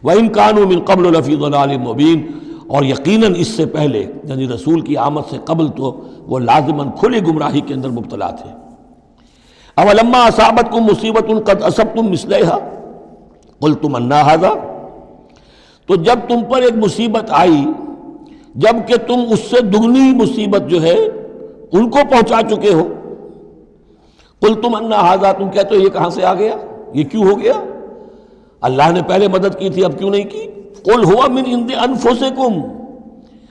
وَإِن كَانُوا مِن قَبْلُ لَفِي ضَلَالٍ مُبِينٍ، اور یقیناً اس سے پہلے یعنی رسول کی آمد سے قبل تو وہ لازماً کھلی گمراہی کے اندر مبتلا تھے۔ اَوَلَمَّا أَصَابَتْكُم مُّصِيبَةٌ قَدْ أَصَبْتُم مِّثْلَيْهَا قُلْتُمْ أَنَّىٰ هَٰذَا، تو جب تم پر ایک مصیبت آئی، جب کہ تم اس سے دگنی مصیبت جو ہے ان کو پہنچا چکے ہو، قُلْتُمْ أَنَّىٰ هَٰذَا، تم کہتے ہو یہ کہاں سے آ گیا، یہ کیوں ہو گیا؟ اللہ نے پہلے مدد کی تھی، اب کیوں نہیں کی؟ قُلْ هُوَ مِنْ عِنْدِ أَنفُسِكُمْ،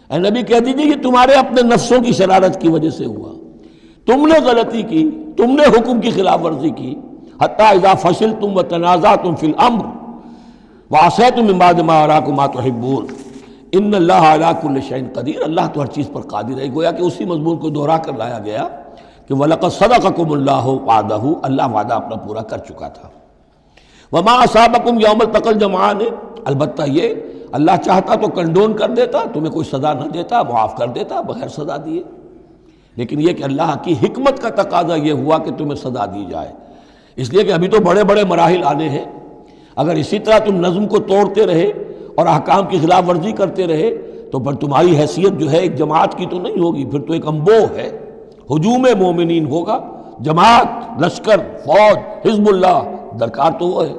اے نبی کہہ دیجیے یہ تمہارے اپنے نفسوں کی شرارت کی وجہ سے ہوا، تم نے غلطی کی، تم نے حکم کی خلاف ورزی کی۔ حتیٰ اذا فشلتم وتنازعتم فی الامر وعصیتم من بعد ما اراکم ما تحبون ان اللہ علی کل شیء قدیر، اللہ تو ہر چیز پر قادر ہے۔ گویا کہ اسی مضمون کو دوہرا کر لایا گیا کہ وَلَقَدْ صَدَقَكُمُ اللَّهُ وَعْدَهُ، اللہ وعدہ اپنا پورا کر چکا تھا۔ وَمَا أَصَابَكُمْ يَوْمَ الْتَقَى الْجَمْعَانِ، البتہ یہ اللہ چاہتا تو کنڈون کر دیتا، تمہیں کوئی سزا نہ دیتا، معاف کر دیتا بغیر سزا دیے، لیکن یہ کہ اللہ کی حکمت کا تقاضا یہ ہوا کہ تمہیں سزا دی جائے، اس لیے کہ ابھی تو بڑے بڑے مراحل آنے ہیں۔ اگر اسی طرح تم نظم کو توڑتے رہے اور احکام کی خلاف ورزی کرتے رہے تو پھر تمہاری حیثیت جو ہے ایک جماعت کی تو نہیں ہوگی، پھر تو ایک انبوہ ہے، ہجوم مومنین ہوگا، جماعت، لشکر، فوج، حزب اللہ درکار تو وہ ہے۔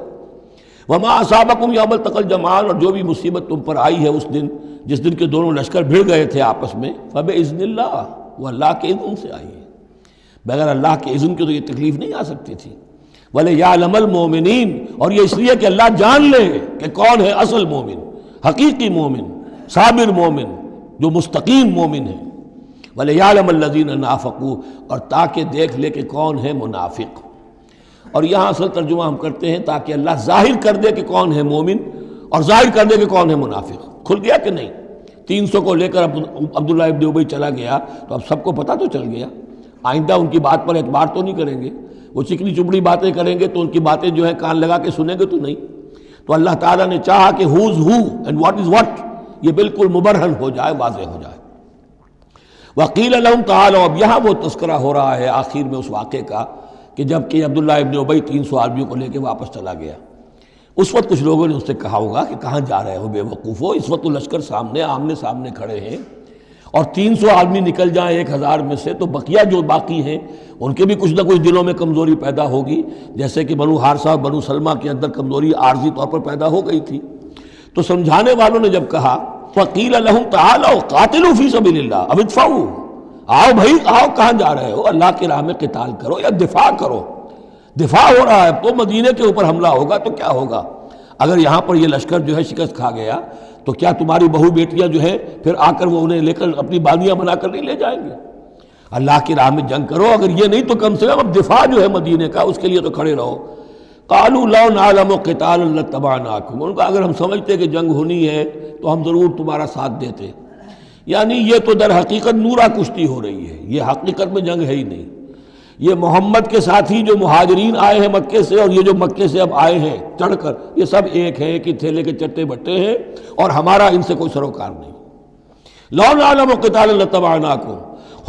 وما اصابکم یوم التقى الجمعان، اور جو بھی مصیبت تم پر آئی ہے اس دن جس دن کے دونوں لشکر بھڑ گئے تھے آپس میں، فباذن اللہ، وہ اللہ کے اذن سے آئی ہے، بغیر اللہ کے اذن کے تو یہ تکلیف نہیں آ سکتی تھی۔ وَلِيَعْلَمَ الْمُؤْمِنِينَ، اور یہ اس لیے کہ اللہ جان لے کہ کون ہے اصل مومن، حقیقی مومن، صابر مومن، جو مستقیم مومن ہے۔ وَلِيَعْلَمَ الَّذِينَ نَافَقُوا، اور تاکہ دیکھ لے کہ کون ہے منافق۔ اور یہاں اصل ترجمہ ہم کرتے ہیں تاکہ اللہ ظاہر کر دے کہ کون ہے مومن اور ظاہر کر دے کہ کون ہے منافق۔ کھل گیا کہ نہیں؟ 300 کو لے کر عبداللہ ابن ابی چلا گیا تو اب سب کو پتہ تو چل گیا، آئندہ ان کی بات پر اعتبار تو نہیں کریں گے، وہ چکنی چپڑی باتیں کریں گے تو ان کی باتیں جو ہے کان لگا کے سنیں گے تو نہیں۔ تو اللہ تعالیٰ نے چاہا کہ who's who and what is what یہ بالکل مبرہن ہو جائے، واضح ہو جائے۔ وقیل لہم تعالوا، اب یہاں وہ تذکرہ ہو رہا ہے آخر میں اس واقعے کا کہ جب کہ عبداللہ ابن ابی 300 آدمیوں کو لے کے واپس چلا گیا، اس وقت کچھ لوگوں نے اس سے کہا ہوگا کہ کہاں جا رہے ہو بے وقوفو، اس وقت تو لشکر سامنے آمنے سامنے کھڑے ہیں، اور 300 آدمی نکل جائیں 1000 میں سے تو بقیہ جو باقی ہیں ان کے بھی کچھ نہ کچھ دلوں میں کمزوری پیدا ہوگی، جیسے کہ بنو حارثہ اور بنو سلمہ کے اندر کمزوری عارضی طور پر پیدا ہو گئی تھی۔ تو سمجھانے والوں نے جب کہا فقیل لہم تعالوا قاتلوا فی سبیل اللہ اب ادفعوا، آؤ بھائی آؤ، کہاں جا رہے ہو، اللہ کی راہ میں قتال کرو یا دفاع کرو۔ دفاع ہو رہا ہے تو مدینے کے اوپر حملہ ہوگا تو کیا ہوگا؟ اگر یہاں پر یہ لشکر جو ہے شکست کھا گیا تو کیا تمہاری بہو بیٹیاں جو ہے پھر آ کر وہ انہیں لے کر اپنی بالیاں بنا کر نہیں لے جائیں گے؟ اللہ کی راہ میں جنگ کرو، اگر یہ نہیں تو کم سے کم اب دفاع جو ہے مدینے کا اس کے لیے تو کھڑے رہو۔ قالوا لو نعلم قتالا لاتبعناکم، ان کا اگر ہم سمجھتے کہ جنگ ہونی ہے تو ہم ضرور تمہارا ساتھ دیتے۔ یعنی یہ تو در حقیقت نورا کشتی ہو رہی ہے، یہ حقیقت میں جنگ ہے ہی نہیں، یہ محمد کے ساتھی جو مہاجرین آئے ہیں مکے سے اور یہ جو مکے سے اب آئے ہیں چڑھ کر، یہ سب ایک ہیں کہ تھیلے کے چٹے بٹے ہیں اور ہمارا ان سے کوئی سروکار نہیں۔ لو نعلم قتالا لاتبعناکم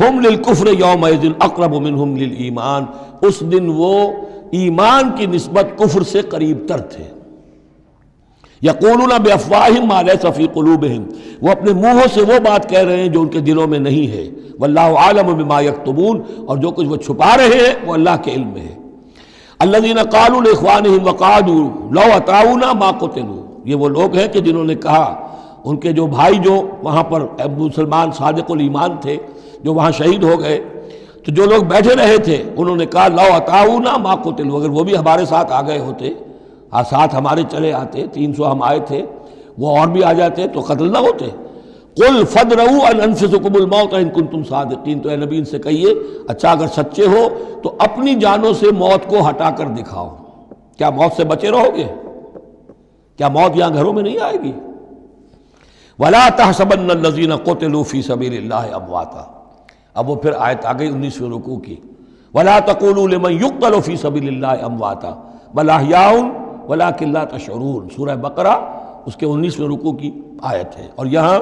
ہم للکفر یومئذ اقرب منہم للایمان، اس دن وہ ایمان کی نسبت کفر سے قریب تر تھے۔ یقولون بافواہہم ما لیس فی قلوبہم، وہ اپنے منہوں سے وہ بات کہہ رہے ہیں جو ان کے دلوں میں نہیں ہے۔ واللہ عالم بما یکتمون، اور جو کچھ وہ چھپا رہے ہیں وہ اللہ کے علم میں ہے۔ الذین قالوا لاخوانہم وقعدوا لو اطاعونا ما قتلوا، یہ وہ لوگ ہیں کہ جنہوں نے کہا، ان کے جو بھائی جو وہاں پر ابو سلمان صادق الایمان تھے جو وہاں شہید ہو گئے، تو جو لوگ بیٹھے رہے تھے انہوں نے کہا لو اطاعونا ما قتلوا، اگر وہ بھی ہمارے ساتھ آ گئے ہوتے، ساتھ ہمارے چلے آتے، 300 ہم آئے تھے، وہ اور بھی آ جاتے تو قتل نہ ہوتے۔ قل فادرؤوا عن انفسکم الموت ان کنتم صادقین، تو اے نبی ان سے کہیے اچھا اگر سچے ہو تو اپنی جانوں سے موت کو ہٹا کر دکھاؤ۔ کیا موت سے بچے رہو گے؟ کیا موت یہاں گھروں میں نہیں آئے گی؟ ولا تحسبن الذین قتلوا فی سبیل اللہ امواتا، اب وہ پھر آیت آ گئی 19ویں رکوع کی، ولا تقولوا لمن یقتل فی سبیل اللہ امواتا بل احیاء ولکن لا تشعرون، سورہ بقرہ اس کے 19ویں رکوع کی آیت ہے۔ اور یہاں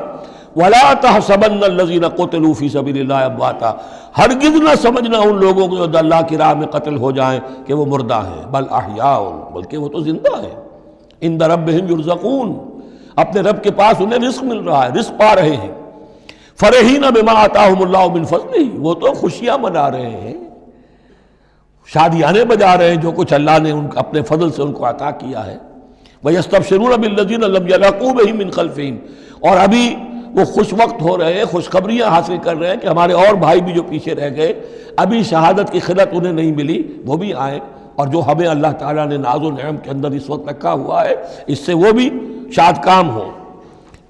وَلَا تَحْسَبَنَّ الَّذِينَ قُتِلُوا فِي سَبِيلِ اللَّهِ أَمْوَاتًا، ہرگز نہ سمجھنا ان لوگوں کو جو اللہ کی راہ میں قتل ہو جائیں کہ وہ مردہ ہیں، بل احیاء، بلکہ وہ تو زندہ ہیں، عند ربہم یرزقون، اپنے رب کے پاس انہیں رزق مل رہا ہے، رزق پا رہے ہیں، فرحین بما آتاہم اللہ من فضلہ، وہ تو خوشیاں منا رہے ہیں، شادیانے بجا رہے ہیں جو کچھ اللہ نے اپنے فضل سے ان کو عطا کیا ہے۔ وَيَسْتَبْشِرُونَ بِالَّذِينَ لَمْ يَلْحَقُوا بِهِم مِّن خَلْفِهِمْ، اور ابھی وہ خوش وقت ہو رہے ہیں، خوشخبریاں حاصل کر رہے ہیں کہ ہمارے اور بھائی بھی جو پیچھے رہ گئے، ابھی شہادت کی خلت انہیں نہیں ملی، وہ بھی آئیں، اور جو ہمیں اللہ تعالیٰ نے ناز و نعم کے اندر اس وقت رکھا ہوا ہے اس سے وہ بھی شاد کام ہوں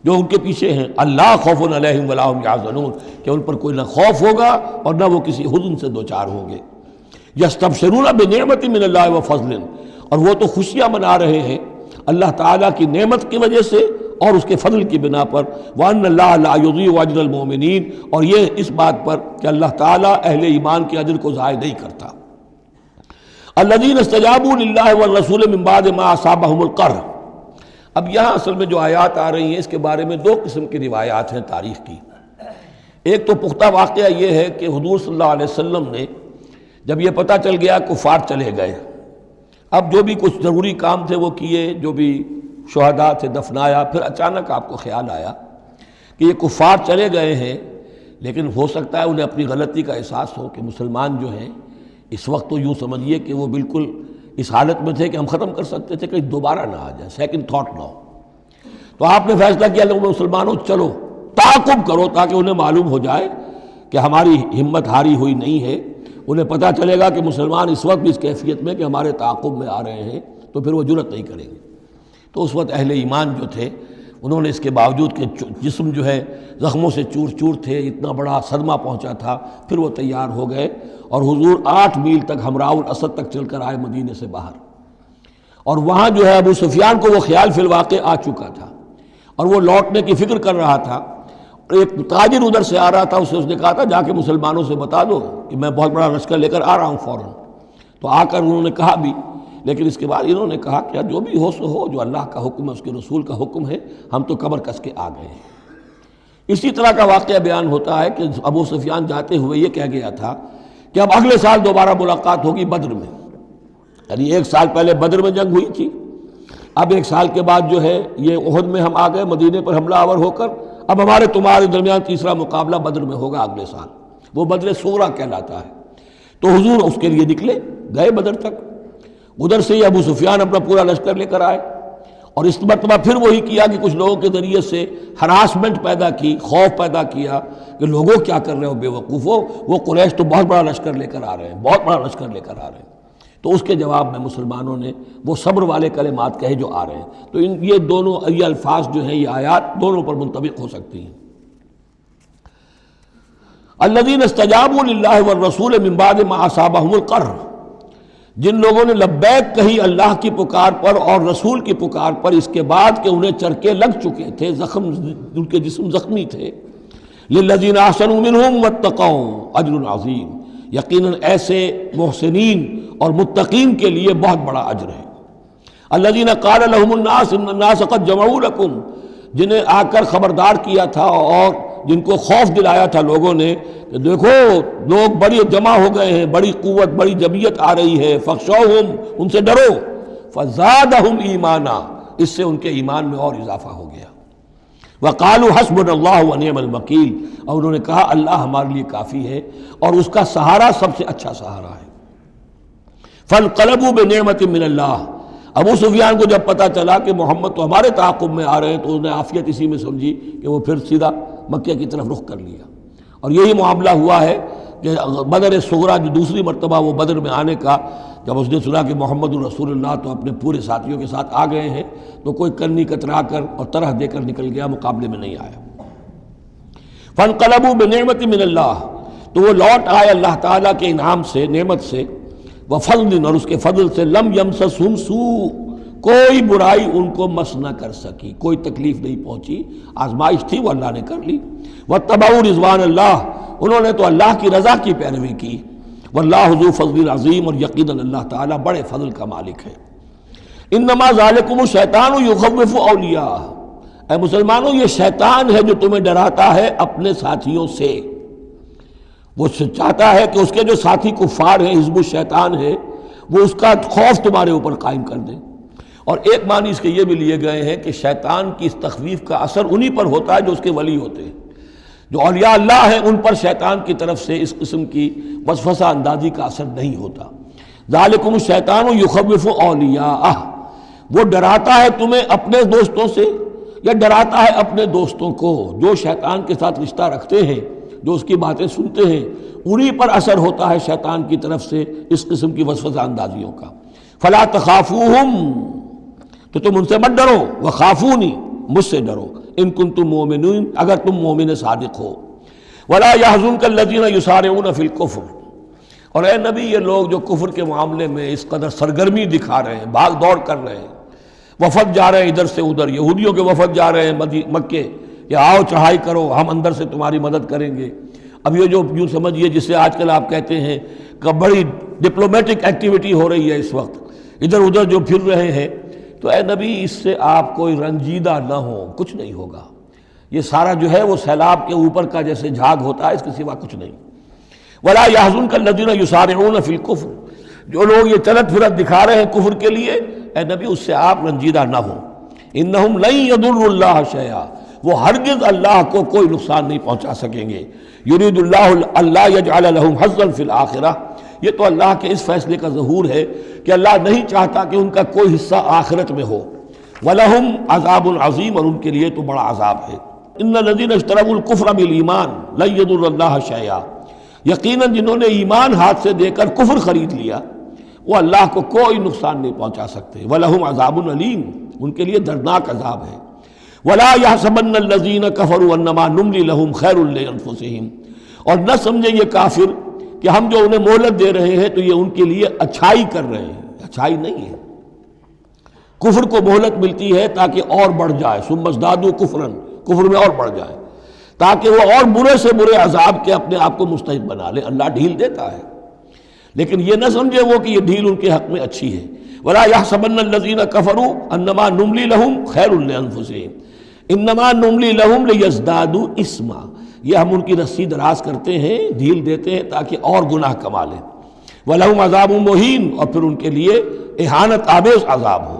جو ان کے پیچھے ہیں۔ اللہ خوف علیہم ولا ہم یحزنون، کہ ان پر کوئی نہ خوف ہوگا اور نہ وہ کسی حزن سے دوچار ہوں گے۔ یستبشرون بنعمت من اللہ وفضل، اور وہ تو خوشیاں منا رہے ہیں اللہ تعالیٰ کی نعمت کی وجہ سے اور اس کے فضل کی بنا پر، وَأَنَّ اللَّهَ لَا يُضِيعُ أَجْرَ الْمُؤْمِنِينَ، اور یہ اس بات پر کہ اللہ تعالیٰ اہل ایمان کے اجر کو ضائع نہیں کرتا۔ الَّذِينَ اسْتَجَابُوا لِلَّهِ وَالرَّسُولِ مِن بَعْدِ مَا أَصَابَهُمُ الْقَرْحُ۔ اب یہاں اصل میں جو آیات آ رہی ہیں اس کے بارے میں دو قسم کی روایات ہیں تاریخ کی۔ ایک تو پختہ واقعہ یہ ہے کہ حضور صلی اللہ علیہ وسلم نے جب یہ پتہ چل گیا کفار چلے گئے، اب جو بھی کچھ ضروری کام تھے وہ کیے، جو بھی شہداء تھے دفنایا، پھر اچانک آپ کو خیال آیا کہ یہ کفار چلے گئے ہیں، لیکن ہو سکتا ہے انہیں اپنی غلطی کا احساس ہو کہ مسلمان جو ہیں اس وقت تو یوں سمجھیے کہ وہ بالکل اس حالت میں تھے کہ ہم ختم کر سکتے تھے، کہ دوبارہ نہ آ جائے، سیکنڈ تھاٹ نہ ہو۔ تو آپ نے فیصلہ کیا لوگوں مسلمانوں چلو تعاقب کرو تاکہ انہیں معلوم ہو جائے کہ ہماری ہمت ہاری ہوئی نہیں ہے، انہیں پتہ چلے گا کہ مسلمان اس وقت بھی اس کیفیت میں کہ ہمارے تعاقب میں آ رہے ہیں، تو پھر وہ جرأت نہیں کریں گے۔ تو اس وقت اہل ایمان جو تھے انہوں نے اس کے باوجود کہ جسم جو ہے زخموں سے چور چور تھے، اتنا بڑا صدمہ پہنچا تھا، پھر وہ تیار ہو گئے اور حضور 8 میل تک ہمراہ الاسد تک چل کر آئے مدینے سے باہر، اور وہاں جو ہے ابو سفیان کو وہ خیال فی الواقع آ چکا تھا اور وہ لوٹنے کی فکر کر رہا تھا۔ ایک تاجر ادھر سے آ رہا تھا، اس نے کہا تھا جا کے مسلمانوں سے بتا دو کہ میں بہت بڑا لشکر لے کر آ رہا ہوں فوراً۔ تو آ کر انہوں نے کہا بھی، لیکن اس کے بعد انہوں نے کہا کہ جو بھی ہو سو ہو، جو اللہ کا حکم ہے اس کے رسول کا حکم ہے، ہم تو کمر کس کے آ گئے ہیں۔ اسی طرح کا واقعہ بیان ہوتا ہے کہ ابو سفیان جاتے ہوئے یہ کہہ گیا تھا کہ اب اگلے سال دوبارہ ملاقات ہوگی بدر میں، یعنی 1 سال پہلے بدر میں جنگ ہوئی تھی، اب 1 سال کے بعد جو ہے یہ احد میں ہم آ گئے مدینے پر حملہ آور ہو کر، اب ہمارے تمہارے درمیان تیسرا مقابلہ بدر میں ہوگا اگلے سال، وہ بدر صغریٰ کہلاتا ہے۔ تو حضور اس کے لیے نکلے، گئے بدر تک، ادھر سے ہی ابو سفیان اپنا پورا لشکر لے کر آئے، اور اس مرتبہ پھر وہی کیا کہ کچھ لوگوں کے ذریعے سے ہراسمنٹ پیدا کی، خوف پیدا کیا کہ لوگوں کیا کر رہے ہو بے وقوفو، وہ قریش تو بہت بڑا لشکر لے کر آ رہے ہیں، بہت بڑا لشکر لے کر آ رہے ہیں۔ تو اس کے جواب میں مسلمانوں نے وہ صبر والے کلمات کہے جو آ رہے ہیں۔ تو یہ دونوں یہ الفاظ جو ہیں، یہ آیات دونوں پر منطبق ہو سکتی ہیں۔ الذین استجابوا للہ والرسول من بعد ما اصابہم القرح، جن لوگوں نے لبیک کہی اللہ کی پکار پر اور رسول کی پکار پر اس کے بعد کہ انہیں چرکے لگ چکے تھے، زخم ان کے جسم زخمی تھے۔ للذین احسنوا منہم واتقوا اجر عظیم، یقیناً ایسے محسنین اور متقین کے لیے بہت بڑا اجر ہے۔ الذین قال لهم الناس ان الناس قد جمعوا لكم، جنہیں آ کر خبردار کیا تھا اور جن کو خوف دلایا تھا لوگوں نے کہ دیکھو لوگ بڑی جمع ہو گئے ہیں، بڑی قوت بڑی جمعیت آ رہی ہے، فخشوہم، ان سے ڈرو، فزادہم ایمانا، اس سے ان کے ایمان میں اور اضافہ ہو گیا۔ وقالوا حسبنا اللہ ونعم الوکیل، اور انہوں نے کہا اللہ ہمارے لیے کافی ہے اور اس کا سہارا سب سے اچھا سہارا ہے۔ فانقلبوا بنعمت من اللہ، ابو سفیان کو جب پتہ چلا کہ محمد تو ہمارے تعاقب میں آ رہے ہیں تو انہوں نے عافیت اسی میں سمجھی کہ وہ پھر سیدھا مکہ کی طرف رخ کر لیا، اور یہی معاملہ ہوا ہے کہ بدر صغریٰ جو دوسری مرتبہ وہ بدر میں آنے کا، جب اس نے سنا کہ محمد الرسول اللہ تو اپنے پورے ساتھیوں کے ساتھ آ گئے ہیں، تو کوئی کنی کترا کر اور طرح دے کر نکل گیا، مقابلے میں نہیں آیا۔ فانقلبوا بنعمت من اللہ، تو وہ لوٹ آئے اللہ تعالیٰ کے انعام سے، نعمت سے، وفضل، اور اس کے فضل سے، لم یمسسہم سوء، کوئی برائی ان کو مس نہ کر سکی، کوئی تکلیف نہیں پہنچی، آزمائش تھی وہ اللہ نے کر لی۔ واتبعوا رضوان اللہ، انہوں نے تو اللہ کی رضا کی پیروی کی۔ واللہ ذو فضل عظیم، اور یقیناً اللہ تعالیٰ بڑے فضل کا مالک ہے۔ انما ذالکم الشیطان یخوف اولیاءہ، اے مسلمانوں یہ شیطان ہے جو تمہیں ڈراتا ہے اپنے ساتھیوں سے، وہ چاہتا ہے کہ اس کے جو ساتھی کفار ہیں، حزب الشیطان ہے، وہ اس کا خوف تمہارے اوپر قائم کر دیں۔ اور ایک معنی اس کے یہ بھی لیے گئے ہیں کہ شیطان کی اس تخویف کا اثر انہی پر ہوتا ہے جو اس کے ولی ہوتے ہیں، جو اولیاء اللہ ہیں ان پر شیطان کی طرف سے اس قسم کی وسوسہ اندازی کا اثر نہیں ہوتا۔ ذالکم الشیطان یخوف اولیاءہ، وہ ڈراتا ہے تمہیں اپنے دوستوں سے، یا ڈراتا ہے اپنے دوستوں کو، جو شیطان کے ساتھ رشتہ رکھتے ہیں، جو اس کی باتیں سنتے ہیں، انہی پر اثر ہوتا ہے شیطان کی طرف سے اس قسم کی وسوسہ اندازیوں کا۔ فلا تخافوہم، تو تم ان سے مت ڈرو، وخافونی، مجھ سے ڈرو، ان کنتم مؤمنین، اگر تم مومن صادق ہو۔ ولا يحزنک الذین یسارعون فی الکفر، اور اے نبی یہ لوگ جو کفر کے معاملے میں اس قدر سرگرمی دکھا رہے ہیں، بھاگ دوڑ کر رہے ہیں، وفد جا رہے ہیں ادھر سے ادھر، یہودیوں کے وفد جا رہے ہیں مکے کہ آؤ چڑھائی کرو، ہم اندر سے تمہاری مدد کریں گے۔ اب یہ جو یوں سمجھیے جسے آج کل آپ کہتے ہیں کہ بڑی ڈپلومیٹک ایکٹیویٹی ہو رہی ہے اس وقت، ادھر ادھر جو پھر رہے ہیں، تو اے نبی اس سے آپ کوئی رنجیدہ نہ ہو، کچھ نہیں ہوگا۔ یہ سارا جو ہے وہ سیلاب کے اوپر کا جیسے جھاگ ہوتا ہے، اس کے سوا کچھ نہیں۔ ولا يحزنک الذین یسارعون فی الکفر، جو لوگ یہ چلت پھرت دکھا رہے ہیں کفر کے لیے، اے نبی اس سے آپ رنجیدہ نہ ہوں۔ انہم لن یضروا اللہ شیئا، وہ ہرگز اللہ کو کوئی نقصان نہیں پہنچا سکیں گے۔ یرید اللہ اللہ یجعل لہم حظا فی الآخرہ، یہ تو اللہ کے اس فیصلے کا ظہور ہے کہ اللہ نہیں چاہتا کہ ان کا کوئی حصہ آخرت میں ہو۔ وَلَهُمْ عَذَابٌ عَظِيمٌ، اور ان کے لیے تو بڑا عذاب ہے۔ إِنَّ الَّذِينَ اشْتَرَوُا الْكُفْرَ بِالْإِيمَانِ لَن يَضُرُّوا اللَّهَ شَيْئًا، یقیناً جنہوں نے ایمان ہاتھ سے دے کر کفر خرید لیا، وہ اللہ کو کوئی نقصان نہیں پہنچا سکتے۔ وَلَهُمْ عَذَابٌ أَلِيمٌ، ان کے لیے دردناک عذاب ہے۔ وَلَا يَحْسَبَنَّ الَّذِينَ كَفَرُوا أَنَّمَا نُمْلِي لَهُمْ خَيْرٌ لِأَنفُسِهِمْ، اور نہ سمجھیں یہ کافر کہ ہم جو انہیں مہلت دے رہے ہیں تو یہ ان کے لیے اچھائی کر رہے ہیں، اچھائی نہیں ہے۔ کفر کو مہلت ملتی ہے تاکہ اور بڑھ جائے، ثم ازدادوا کفرا، کفر میں اور بڑھ جائے، تاکہ وہ اور برے سے برے عذاب کے اپنے آپ کو مستحق بنا لے۔ اللہ ڈھیل دیتا ہے، لیکن یہ نہ سمجھے وہ کہ یہ ڈھیل ان کے حق میں اچھی ہے۔ وَلَا يَحْسَبَنَّ الَّذِينَ كَفَرُوا أَنَّمَا نُمْلِي لَهُمْ خَيْرٌ لِأَنفُسِهِمْ إِنَّمَا نُمْلِي لَهُمْ لِيَزْدَادُوا إِثْمًا، یہ ہم ان کی رسی دراز کرتے ہیں، ڈھیل دیتے ہیں تاکہ اور گناہ کما لیں۔ وَلَهُمْ عَذَابٌ مُهِينٌ، اور پھر ان کے لیے اہانت آمیز عذاب ہو۔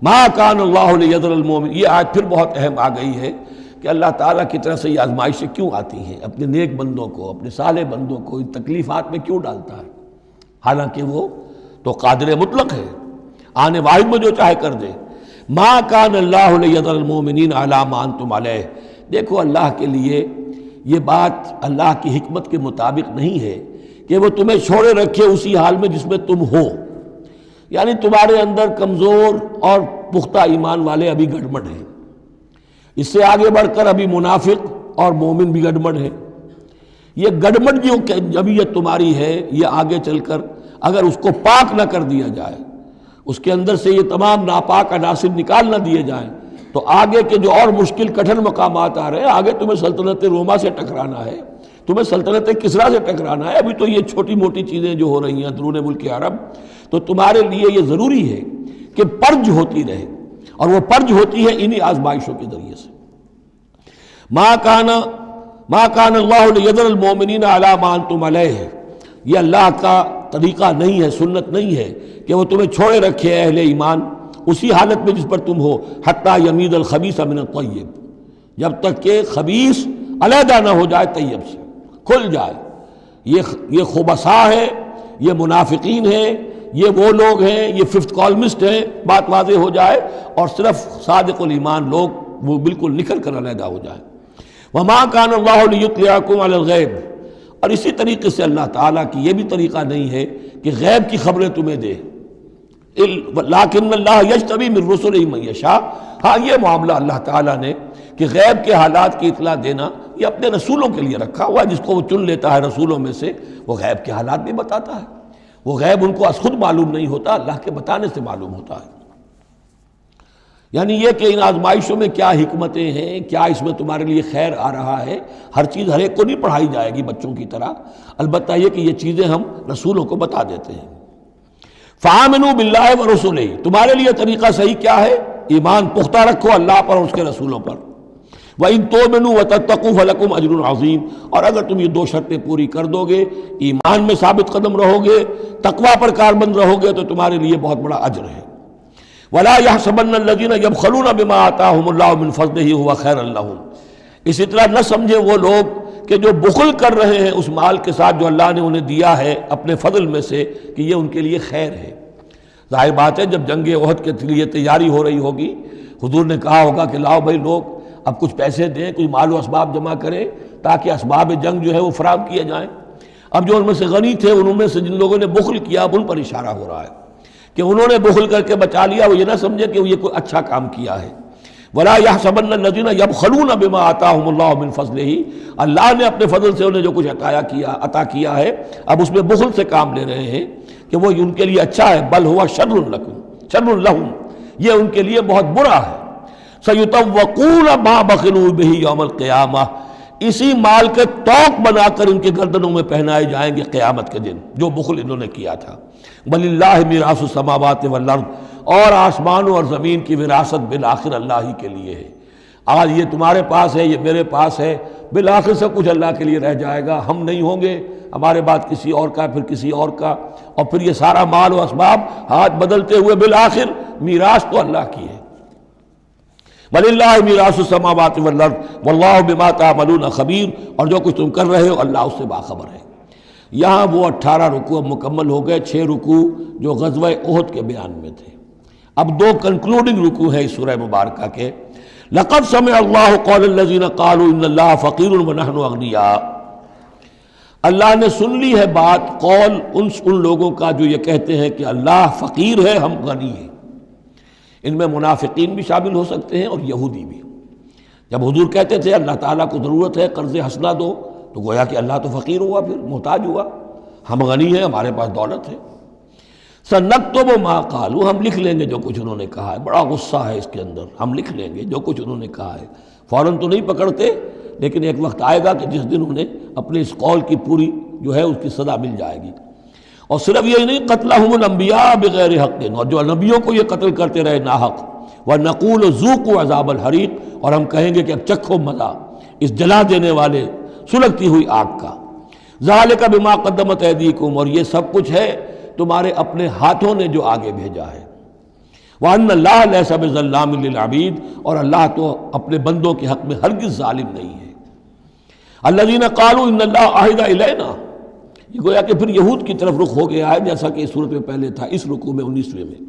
مَا كَانَ اللَّهُ لِيَذَرَ الْمُؤْمِنِينَ، یہ آیت پھر بہت اہم آ گئی ہے کہ اللہ تعالیٰ کی طرف سے یہ آزمائشیں کیوں آتی ہیں، اپنے نیک بندوں کو، اپنے صالح بندوں کو ان تکلیفات میں کیوں ڈالتا ہے، حالانکہ وہ تو قادر مطلق ہے، آنے واحد میں جو چاہے کر دے۔ ما کان اللہ لیذر المؤمنین علی ما انتم علیہ، دیکھو اللہ کے لیے یہ بات اللہ کی حکمت کے مطابق نہیں ہے کہ وہ تمہیں چھوڑے رکھے اسی حال میں جس میں تم ہو، یعنی تمہارے اندر کمزور اور پختہ ایمان والے ابھی گڑبڑ ہیں، اس سے آگے بڑھ کر ابھی منافق اور مومن بھی گڑبڑ ہیں۔ یہ گڑبڑ جو جبیت تمہاری ہے، یہ آگے چل کر اگر اس کو پاک نہ کر دیا جائے، اس کے اندر سے یہ تمام ناپاک عناصر نکال نہ دیے جائیں، تو آگے کے جو اور مشکل کٹھن مقامات آ رہے ہیں، آگے تمہیں سلطنت روما سے ٹکرانا ہے، تمہیں سلطنت کسریٰ سے ٹکرانا ہے۔ ابھی تو یہ چھوٹی موٹی چیزیں جو ہو رہی ہیں اندرون ملک عرب، تو تمہارے لیے یہ ضروری ہے کہ پرج ہوتی رہے، اور وہ پرج ہوتی ہے انہی آزمائشوں کے ذریعے سے۔ ما کان اللہ لیذر المؤمنین علی ما انتم علیہ، یہ اللہ کا طریقہ نہیں ہے، سنت نہیں ہے کہ وہ تمہیں چھوڑے رکھے اہل ایمان اسی حالت میں جس پر تم ہو، حتی یمیز الخبیث من الطیب، جب تک کہ خبیث علیحدہ نہ ہو جائے طیب سے، کھل جائے۔ یہ خبثاء ہے، یہ منافقین ہیں، یہ وہ لوگ ہیں، یہ ففتھ کالمسٹ ہیں، بات واضح ہو جائے، اور صرف صادق الایمان لوگ وہ بالکل نکل کر علیحدہ ہو جائے۔ وما کان اللہ لیطلعکم علی الغیب، اور اسی طریقے سے اللہ تعالیٰ کی یہ بھی طریقہ نہیں ہے کہ غیب کی خبریں تمہیں دے، لیکن اللہ یجتبی من رسلہ من یشاء، ہاں یہ معاملہ اللہ تعالیٰ نے کہ غیب کے حالات کی اطلاع دینا یہ اپنے رسولوں کے لیے رکھا ہوا ہے، جس کو وہ چن لیتا ہے رسولوں میں سے، وہ غیب کے حالات بھی بتاتا ہے۔ وہ غیب ان کو از خود معلوم نہیں ہوتا، اللہ کے بتانے سے معلوم ہوتا ہے۔ یعنی یہ کہ ان آزمائشوں میں کیا حکمتیں ہیں، کیا اس میں تمہارے لیے خیر آ رہا ہے، ہر چیز ہر ایک کو نہیں پڑھائی جائے گی بچوں کی طرح، البتہ یہ کہ یہ چیزیں ہم رسولوں کو بتا دیتے ہیں۔ فآمنوا باللہ ورسلہ، تمہارے لیے طریقہ صحیح کیا ہے ایمان پختہ رکھو اللہ پر اور اس کے رسولوں پر. وَإِن تُؤْمِنُوا وَتَتَّقُوا فَلَكُمْ أَجْرٌ عَظِيمٌ. اور اگر تم یہ دو شرطیں پوری کر دو گے، ایمان میں ثابت قدم رہو گے، تقوی پر کاربند رہو گے، تو تمہارے لیے بہت بڑا اجر ہے. وَلَا يَحْسَبَنَّ الَّذِينَ يَبْخَلُونَ بِمَا آتَاهُمُ اللَّهُ مِنْ فَضْلِهِ هُوَ خَيْرًا لَّهُمْ. اسی طرح نہ سمجھے وہ لوگ کہ جو بخل کر رہے ہیں اس مال کے ساتھ جو اللہ نے انہیں دیا ہے اپنے فضل میں سے، کہ یہ ان کے لیے خیر ہے. ظاہر بات ہے جب جنگ احد کے لیے تیاری ہو رہی ہوگی، حضور نے کہا ہوگا کہ لاؤ بھائی لوگ اب کچھ پیسے دیں، کچھ مال و اسباب جمع کریں تاکہ اسباب جنگ جو ہے وہ فراہم کیے جائیں. اب جو ان میں سے غنی تھے، انہوں میں سے جن لوگوں نے بخل کیا، اب ان پر اشارہ ہو رہا ہے کہ انہوں نے بخل کر کے بچا لیا. وہ یہ نہ سمجھے کہ یہ کوئی اچھا کام کیا ہے. وَلَا يَحْسَبَنَّ الَّذِينَ يَبْخَلُونَ بِمَا آتَاهُمُ اللَّهُ مِنْ فَضْلِهِ. اللہ نے اپنے فضل سے انہیں جو کچھ عطا کیا ہے، اب اس میں بخل سے کام لے رہے ہیں کہ وہ ان کے لیے اچھا ہے. بل هو شر لهم، یہ ان کے لیے بہت برا ہے. سَيُطَوَّقُونَ مَا بَخِلُوا بِهِ يَوْمَ الْقِيَامَةِ. اسی مال کے توق بنا کر ان کے گردنوں میں پہنائے جائیں گے قیامت کے دن جو بخل انہوں نے کیا تھا. وَلِلَّهِ مِيرَاثُ السَّمَاوَاتِ وَالْأَرْضِ. اور آسمانوں اور زمین کی وراثت بالآخر اللہ ہی کے لیے ہے. آج یہ تمہارے پاس ہے، یہ میرے پاس ہے، بالآخر سب کچھ اللہ کے لیے رہ جائے گا. ہم نہیں ہوں گے، ہمارے بعد کسی اور کا، پھر کسی اور کا، اور پھر یہ سارا مال و اسباب ہاتھ بدلتے ہوئے بالآخر میراث تو اللہ کی ہے. وَلِلَّهِ مِيرَاثُ السَّمَاوَاتِ وَالْأَرْضِ وَاللَّهُ بِمَا تَعْمَلُونَ خَبِيرٌ. اور جو کچھ تم کر رہے ہو اللہ اس سے باخبر ہے. یہاں وہ 18 رکوع مکمل ہو گئے، 6 رکوع جو غزوہ احد کے بیان میں تھے. اب 2 کنکلوڈنگ رکوع ہے اس سورہ مبارکہ کے. لَقَدْ سَمِعَ اللَّهُ قَوْلَ الَّذِينَ قَالُوا إِنَّ اللَّهَ فَقِيرٌ وَنَحْنُ أَغْنِيَاءُ. اللہ نے سن لی ہے بات، قول ان لوگوں کا جو یہ کہتے ہیں کہ اللہ فقیر ہے، ہم غنی ہیں. ان میں منافقین بھی شامل ہو سکتے ہیں اور یہودی بھی. جب حضور کہتے تھے اللہ تعالیٰ کو ضرورت ہے قرض حسنہ دو، تو گویا کہ اللہ تو فقیر ہوا، پھر محتاج ہوا. ہم غنی ہیں، ہمارے پاس دولت ہے. سَنَكْتُبُ مَا قَالُوا. ہم لکھ لیں گے جو کچھ انہوں نے کہا ہے. بڑا غصہ ہے اس کے اندر. ہم لکھ لیں گے جو کچھ انہوں نے کہا ہے. فوراً تو نہیں پکڑتے، لیکن ایک وقت آئے گا کہ جس دن انہیں اپنے اس قول کی پوری جو ہے اس کی سزا مل جائے گی. اور صرف یہی نہیں، قتلہم الانبیاء بغیر حق. اور جو نبیوں کو یہ قتل کرتے رہے ناحق. وَنَقُولُ ذُوقُوا عَذَابَ الْحَرِيقِ. اور ہم کہیں گے کہ اب چکھو مزہ اس جلا دینے والے سلگتی ہوئی آگ کا. ذَلِكَ بِمَا قَدَّمَتْ أَيْدِيكُمْ. اور یہ سب کچھ ہے تمہارے اپنے ہاتھوں نے جو آگے بھیجا ہے. وَأَنَّ اللَّهَ لَيْسَ بِظَلَّامٍ لِّلْعَبِيدِ. اور اللہ تو اپنے بندوں کے حق میں ہرگز ظالم نہیں ہے. الَّذِينَ قَالُوا إِنَّ اللَّهَ عَهِدَ إِلَيْنَا. یہ گویا کہ پھر یہود کی طرف رخ ہو گیا ہے، جیسا کہ اس صورت میں پہلے تھا، اس رکوع میں 19ویں میں.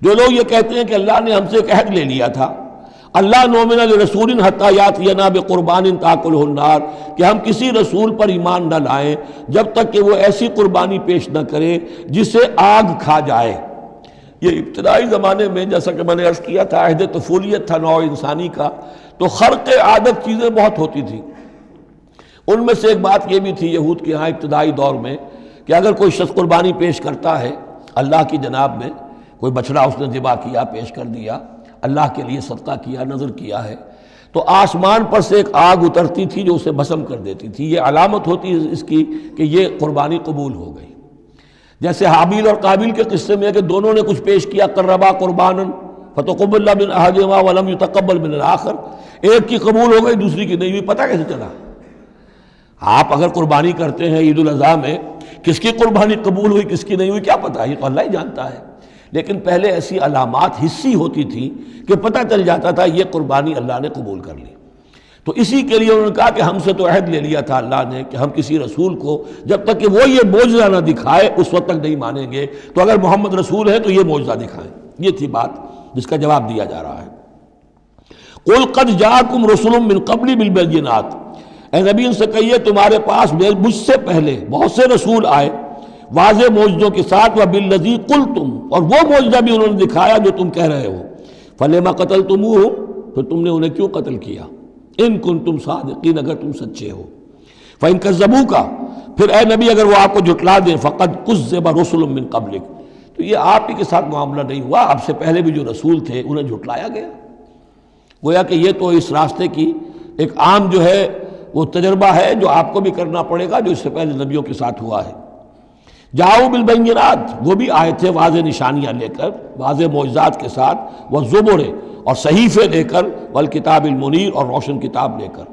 جو لوگ یہ کہتے ہیں کہ اللہ نے ہم سے ایک عہد لے لیا تھا، اللہ نؤمن لرسول حتی یاتینا بقربان تاکلہ النار، کہ ہم کسی رسول پر ایمان نہ لائیں جب تک کہ وہ ایسی قربانی پیش نہ کرے جسے آگ کھا جائے. یہ ابتدائی زمانے میں جیسا کہ میں نے عرض کیا تھا، عہد طفولیت تھا نوع انسانی کا، تو خرق عادت چیزیں بہت ہوتی تھیں. ان میں سے ایک بات یہ بھی تھی یہود کے ہاں ابتدائی دور میں کہ اگر کوئی شخص قربانی پیش کرتا ہے اللہ کی جناب میں، کوئی بچڑا اس نے ذبح کیا، پیش کر دیا، اللہ کے لیے صدقہ کیا، نذر کیا ہے، تو آسمان پر سے ایک آگ اترتی تھی جو اسے بھسم کر دیتی تھی. یہ علامت ہوتی ہے اس کی کہ یہ قربانی قبول ہو گئی. جیسے حابیل اور قابیل کے قصے میں ہے کہ دونوں نے کچھ پیش کیا، قربا قربانا فتقبل من احدہما ولم یتقبل من الآخر. ایک کی قبول ہو گئی، دوسری کی نہیں ہوئی. پتہ کیسے چلا؟ آپ اگر قربانی کرتے ہیں عید الاضحیٰ میں، کس کی قربانی قبول ہوئی کس کی نہیں ہوئی کیا پتہ، یہ تو اللہ ہی جانتا ہے. لیکن پہلے ایسی علامات حسی ہوتی تھی کہ پتہ چل جاتا تھا یہ قربانی اللہ نے قبول کر لی. تو اسی کے لیے انہوں نے کہا کہ ہم سے تو عہد لے لیا تھا اللہ نے کہ ہم کسی رسول کو جب تک کہ وہ یہ معجزہ نہ دکھائے اس وقت تک نہیں مانیں گے. تو اگر محمد رسول ہے تو یہ معجزہ دکھائیں. یہ تھی بات جس کا جواب دیا جا رہا ہے. قُلْ قَدْ جَاءَكُمْ رُسُلٌ مِّن قَبْلِ بِالْبَيِّنَاتِ. اے نبی ان سے کہیے تمہارے پاس مجھ سے پہلے بہت سے رسول آئے واضح معجزوں کے ساتھ، وَبِالَّذِي قُلْتُمْ. اور وہ معجزہ بھی انہوں نے دکھایا جو تم کہہ رہے ہو. فَلِمَ قَتَلْتُمُوهُمْ. پھر تم نے انہیں کیوں قتل کیا؟ ان کنتم صادقین، اگر تم سچے ہو. فَإِن كَذَّبُوكَ. پھر اے نبی اگر وہ آپ کو جھٹلا دیں، فَقَدْ كُذِّبَ رُسُلٌ مِّن قَبْلِكَ. تو یہ آپ ہی کے ساتھ معاملہ نہیں ہوا، آپ سے پہلے بھی جو رسول تھے انہیں جھٹلایا گیا. گویا کہ یہ تو اس راستے کی ایک عام جو ہے وہ تجربہ ہے جو آپ کو بھی کرنا پڑے گا جو اس سے پہلے نبیوں کے ساتھ ہوا ہے. جاؤ بالبینات، وہ بھی آئے تھے واضح نشانیاں لے کر، واضح معجزات کے ساتھ، والزبر، اور صحیفے لے کر، والکتاب المنیر، اور روشن کتاب لے کر۔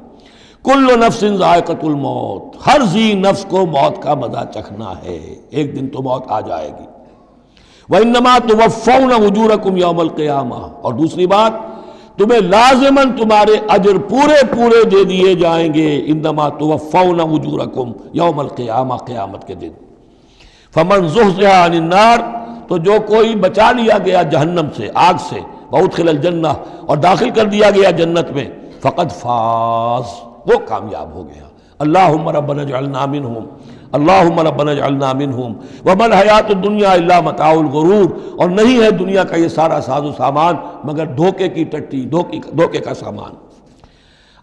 کل نفس ذائقۃ الموت، ہر ذی نفس کو موت کا مزہ چکھنا ہے، ایک دن تو موت آ جائے گی۔ وَإِنَّمَا تُوَفَّوْنَ أُجُورَكُمْ يَوْمَ الْقِيَامَةِ، اور دوسری بات، تمہیں لازماً تمہارے اجر پورے پورے دے دیے جائیں گے۔ انما توفون اجورکم یوم القیامہ، قیامت کے دن۔ فمن زحزح عن النار، تو جو کوئی بچا لیا گیا جہنم سے، آگ سے، وادخل الجنہ، اور داخل کر دیا گیا جنت میں، فقد فاز، وہ کامیاب ہو گیا۔ اللہم ربنا اجعلنا منہم، اللہم ربنا اجعلنا منہم، وما الحیات الدنیا الا متاع الغرور، اور نہیں ہے دنیا کا یہ سارا ساز و سامان مگر دھوکے کی ٹٹی، دھوکے کا سامان۔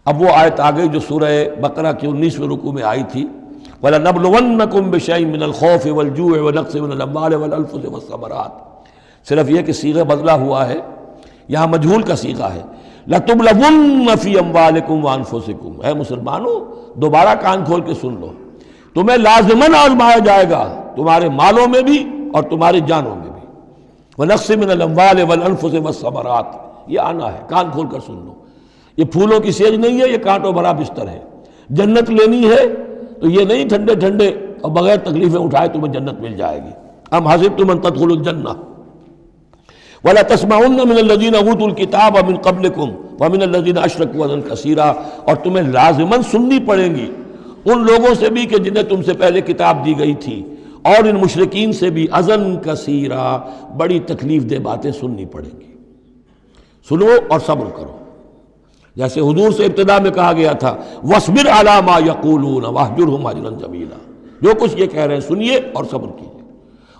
اب وہ آیت آ گئی جو سورہ بقرہ کے 19ویں رکوع میں آئی تھی، وَلَنَبْلُوَنَّكُمْ بِشَيْءٍ مِّنَ الْخَوْفِ وَالْجُوعِ وَنَقْصٍ مِّنَ الْأَمْوَالِ وَالْأَنفُسِ وَالثَّمَرَاتِ، صرف یہ کہ صیغہ بدلہ ہوا ہے، یہاں مجہول کا صیغہ ہے۔ لَتُبْلَوُنَّ فِي أَمْوَالِكُمْ وَأَنفُسِكُمْ، اے مسلمانوں دوبارہ کان کھول کے سن لو، تمہیں لازماً آزمایا جائے گا، تمہارے مالوں میں بھی اور تمہاری جانوں میں بھی۔ وَنَقْصٍ مِّنَ الْأَمْوَالِ وَالْأَنفُسِ وَالثَّمَرَاتِ، یہ آنا ہے، کان کھول کر سن لو۔ یہ پھولوں کی سیج نہیں ہے، یہ کانٹوں بھرا بستر ہے۔ جنت لینی ہے تو یہ نہیں ٹھنڈے ٹھنڈے اور بغیر تکلیفیں اٹھائے تمہیں جنت مل جائے گی۔ ام حسبتم ان تدخلوا الجنہ ولا تسمعن من الذین اوتوا الکتاب من قبلکم ومن الذین اشرکوا اذی کثیرا، اور تمہیں لازماً سننی پڑیں گی ان لوگوں سے بھی کہ جنہیں تم سے پہلے کتاب دی گئی تھی، اور ان مشرکین سے بھی اذن کثیرا، بڑی تکلیف دہ باتیں سننی پڑیں گی۔ سنو اور صبر کرو، جیسے حضور سے ابتدا میں کہا گیا تھا وَاصْبِرْ عَلَىٰ مَا يَقُولُونَ وَاهْجُرْهُمْ هَجْرًا جَمِيلًا، جو کچھ یہ کہہ رہے ہیں سنیے اور صبر کیجیے۔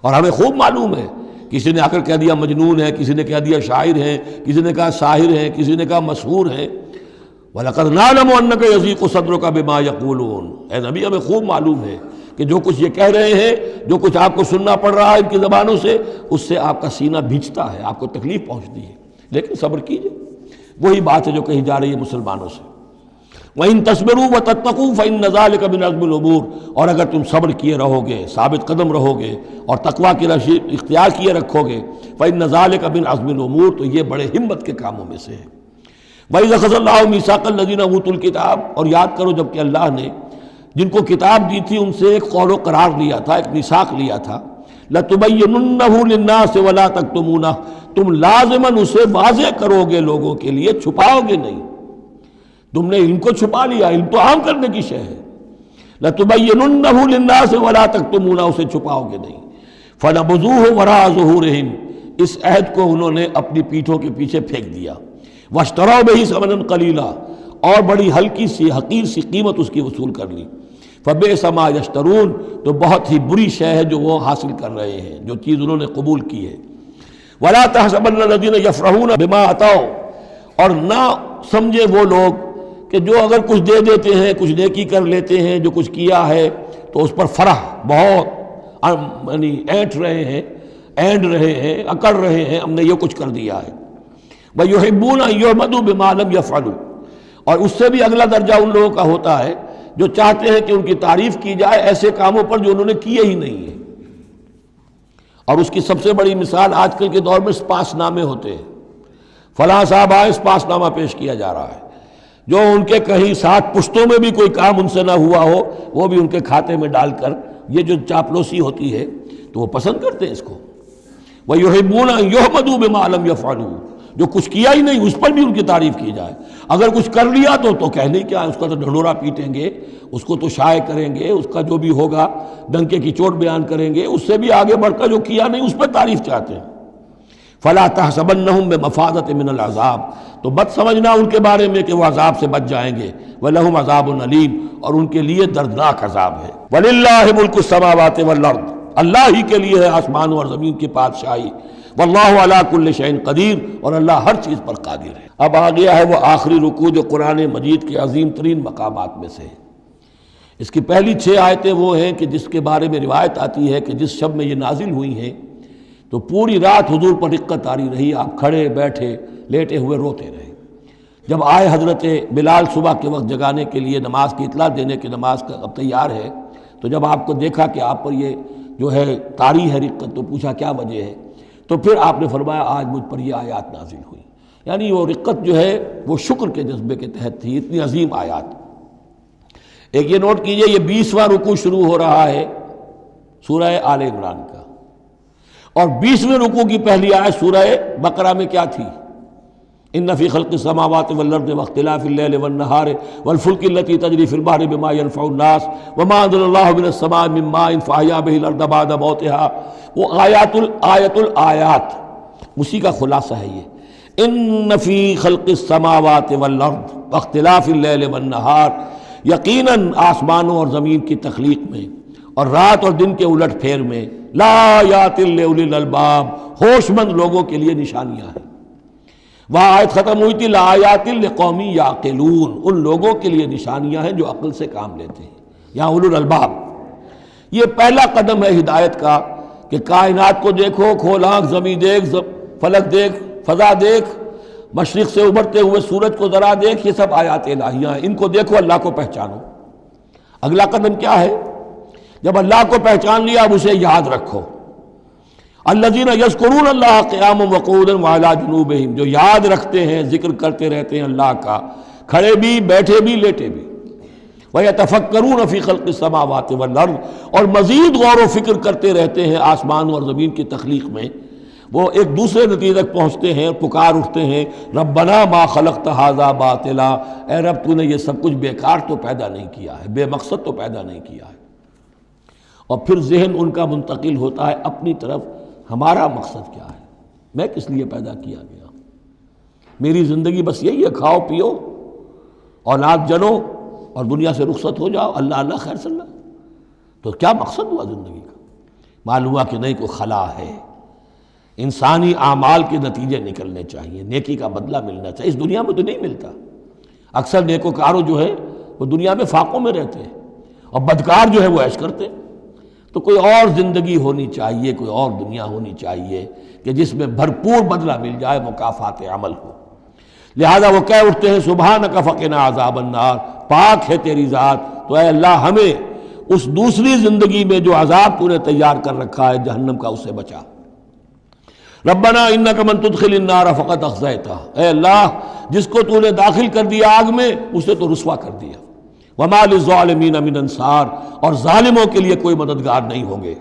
اور ہمیں خوب معلوم ہے، کسی نے آ کر کہہ دیا مجنون ہے، کسی نے کہہ دیا شاعر ہے، کسی نے کہا ساحر ہے، کسی نے کہا مسحور ہے۔ وَلَقَدْ نَعْلَمُ أَنَّكَ يَضِيقُ صَدْرُكَ بِمَا يَقُولُونَ، اے نبی ہمیں خوب معلوم ہے کہ جو کچھ یہ کہہ رہے ہیں، جو کچھ آپ کو سننا پڑ رہا ہے ان کی زبانوں سے، اس سے آپ کا سینہ بھیجتا ہے، آپ کو تکلیف پہنچتی ہے، لیکن صبر کیجیے۔ وہی بات ہے جو کہی جا رہی ہے مسلمانوں سے۔ وَإِن تَصْبِرُوا وَتَتَّقُوا فَإِنَّ ذَلِكَ مِنْ عَزْمِ الْأُمُورِ، اور اگر تم صبر کیے رہو گے، ثابت قدم رہو گے، اور تقویٰ کی راہ اختیار کیے رکھو گے، فَإِنَّ ذَلِكَ مِنْ عَزْمِ الْأُمُورِ، تو یہ بڑے ہمت کے کاموں میں سے ہے۔ وَإِذْ أَخَذَ اللَّهُ مِيثَاقَ الَّذِينَ أُوتُوا الْكِتَابَ، اور یاد کرو جب کہ اللہ نے جن کو کتاب دی تھی ان سے ایک قول و قرار لیا تھا، ایک میثاق لیا تھا، لَتُبَيِّنُنَّهُ لِلنَّاسِ وَلَا تَكْتُمُونَهُ، تم لازماً اسے واضح کرو گے لوگوں کے لیے، چھپاؤ گے نہیں۔ تم نے علم کو چھپا لیا، علم تو عام کرنے کی شے ہے۔ لَتُبَيِّنُنَّهُ لِلنَّاسِ وَلَا تَكْتُمُونَهُ، اسے چھپاؤ گے نہیں۔ فَنَبَذُوهُ وَرَاءَ ظُهُورِهِمْ، اس عہد کو انہوں نے اپنی پیٹھوں کے پیچھے پھینک دیا۔ وَاشْتَرَوْا بِهِ ثَمَنًا قَلِيلًا، اور بڑی ہلکی سی حقیر سی قیمت اس کی وصول کر لی۔ فَبِئْسَ مَا يَشْتَرُونَ، تو بہت ہی بری شے ہے جو وہ حاصل کر رہے ہیں، جو چیز انہوں نے قبول کی ہے۔ وَلَا تَحْسَبَنَّ الَّذِينَ يَفْرَحُونَ بِمَا أَتَوْا، اور نہ سمجھے وہ لوگ کہ جو اگر کچھ دے دیتے ہیں، کچھ نیکی کر لیتے ہیں، جو کچھ کیا ہے تو اس پر فرح بہت یعنی اینٹ رہے ہیں، اینڈ رہے ہیں، اکڑ رہے ہیں، ہم نے یہ کچھ کر دیا ہے۔ وَيُحِبُّونَ أَن يُحْمَدُوا بِمَا لَمْ يَفْعَلُوا، اور اس سے بھی اگلا درجہ ان لوگوں کا ہوتا ہے جو چاہتے ہیں کہ ان کی تعریف کی جائے ایسے کاموں پر جو انہوں نے کیے ہی نہیں ہیں۔ اور اس کی سب سے بڑی مثال آج کل کے دور میں سپاس نامے ہوتے ہیں، فلاں صاحب آئے سپاس نامہ پیش کیا جا رہا ہے، جو ان کے کہیں 60 پشتوں میں بھی کوئی کام ان سے نہ ہوا ہو وہ بھی ان کے کھاتے میں ڈال کر، یہ جو چاپلوسی ہوتی ہے تو وہ پسند کرتے ہیں اس کو۔ وَيُحِبُّونَ أَن يُحْمَدُوا بِمَا لَمْ يَفْعَلُوا، جو کچھ کیا ہی نہیں اس پر بھی ان کی تعریف کی جائے، اگر کچھ کر لیا تو کہنے کیا، اس کا تو ڈھنڈورا پیٹیں گے، اس کو تو شائع کریں گے، اس کا جو بھی ہوگا ڈنکے کی چوٹ بیان کریں گے، اس سے بھی آگے بڑھ کر جو کیا نہیں اس پر تعریف چاہتے ہیں۔ فَلَا تَحْسَبَنَّهُم بِمَفَازَةٍ مِّنَ الْعَذَابِ، تو مت سمجھنا ان کے بارے میں کہ وہ عذاب سے بچ جائیں گے۔ وَلَهُمْ عَذَابٌ أَلِيمٌ، اور ان کے لیے دردناک عذاب ہے۔ وَلِلَّهِ مُلْكُ السَّمَاوَاتِ وَالْأَرْضِ، اللہ ہی کے لیے ہے آسمانوں اور زمین کی بادشاہی۔ واللہ علی کل شیء قدیر، اور اللہ ہر چیز پر قادر ہے۔ اب آ گیا ہے وہ آخری رکوع جو قرآن مجید کے عظیم ترین مقامات میں سے ہے۔ اس کی پہلی 6 آیتیں وہ ہیں کہ جس کے بارے میں روایت آتی ہے کہ جس شب میں یہ نازل ہوئی ہیں تو پوری رات حضور پر دقت آ رہی، آپ کھڑے بیٹھے لیٹے ہوئے روتے رہے۔ جب آئے حضرت بلال صبح کے وقت جگانے کے لیے، نماز کی اطلاع دینے کہ نماز کا اب تیار ہے، تو جب آپ کو دیکھا کہ آپ پر یہ جو ہے طاری ہے رقت، تو پوچھا کیا وجہ ہے؟ تو پھر آپ نے فرمایا آج مجھ پر یہ آیات نازل ہوئی. یعنی وہ رقت جو ہے وہ شکر کے جذبے کے تحت تھی، اتنی عظیم آیات. ایک یہ نوٹ کیجئے، یہ 20واں رکوع شروع ہو رہا ہے سورہ آل عمران کا، اور 20ویں رکوع کی پہلی آیت سورہ بقرہ میں کیا تھی؟ ان فی خلق السماوات والارض واختلاف اللیل والنہار والفلک التی تجری فی البحر بما ينفع الناس وما انزل اللہ من السماء من ماء فاحیا به الارض بعد موتها. وہ آیت الآیات اسی کا خلاصہ ہے یہ. ان فی خلق السماوات والارض واختلاف اللیل والنہار، یقیناً آسمانوں اور زمین کی تخلیق میں اور رات اور دن کے الٹ پھیر میں، لآیات لأولی الالباب، ہوش مند لوگوں کے لیے نشانیاں ہیں. وہاں آیت ختم ہوئی تھی لآیات لقوم یعقلون، ان لوگوں کے لیے نشانیاں ہیں جو عقل سے کام لیتے ہیں. یہاں اولو الالباب. یہ پہلا قدم ہے ہدایت کا کہ کائنات کو دیکھو، کھول آنکھ، زمین دیکھ، فلک دیکھ، فضا دیکھ، مشرق سے ابھرتے ہوئے سورج کو ذرا دیکھ، یہ سب آیات الہیہ ہیں، ان کو دیکھو، اللہ کو پہچانو. اگلا قدم کیا ہے؟ جب اللہ کو پہچان لیا اب اسے یاد رکھو. الذین یذکرون اللہ قیاما وقعودا وعلی جنوبہم، جو یاد رکھتے ہیں، ذکر کرتے رہتے ہیں اللہ کا، کھڑے بھی، بیٹھے بھی، لیٹے بھی. وَيَتَفَكَّرُونَ فِي خَلْقِ السَّمَاوَاتِ وَالْأَرْضِ، اور مزید غور و فکر کرتے رہتے ہیں آسمان اور زمین کی تخلیق میں. وہ ایک دوسرے نتیجے تک پہنچتے ہیں، پکار اٹھتے ہیں ربنا ما خلقت ھذا باطلا، اے رب تو نے یہ سب کچھ بیکار تو پیدا نہیں کیا ہے، بے مقصد تو پیدا نہیں کیا ہے. اور پھر ذہن ان کا منتقل ہوتا ہے اپنی طرف، ہمارا مقصد کیا ہے، میں کس لیے پیدا کیا گیا، میری زندگی بس یہی ہے، کھاؤ پیو، اولاد جنو اور دنیا سے رخصت ہو جاؤ، اللہ اللہ خیر صلی اللہ. تو کیا مقصد ہوا زندگی کا؟ معلوم ہوا کہ نہیں، کوئی خلا ہے. انسانی اعمال کے نتیجے نکلنے چاہیے، نیکی کا بدلہ ملنا چاہیے. اس دنیا میں تو نہیں ملتا. اکثر نیکوکاروں جو ہے وہ دنیا میں فاقوں میں رہتے ہیں، اور بدکار جو ہے وہ عیش کرتے ہیں. تو کوئی اور زندگی ہونی چاہیے، کوئی اور دنیا ہونی چاہیے کہ جس میں بھرپور بدلہ مل جائے، مکافات عمل ہو. لہذا وہ کہہ اٹھتے ہیں سبحانک فقنا عذاب النار، پاک ہے تیری ذات، تو اے اللہ ہمیں اس دوسری زندگی میں جو عذاب تو نے تیار کر رکھا ہے جہنم کا، اس سے بچا. ربنا انک من تدخل النار فقد اخزیتہ، اے اللہ جس کو تو نے داخل کر دیا آگ میں اسے تو رسوا کر دیا. وما للظالمین من انصار، اور ظالموں کے لیے کوئی مددگار نہیں ہوں گے.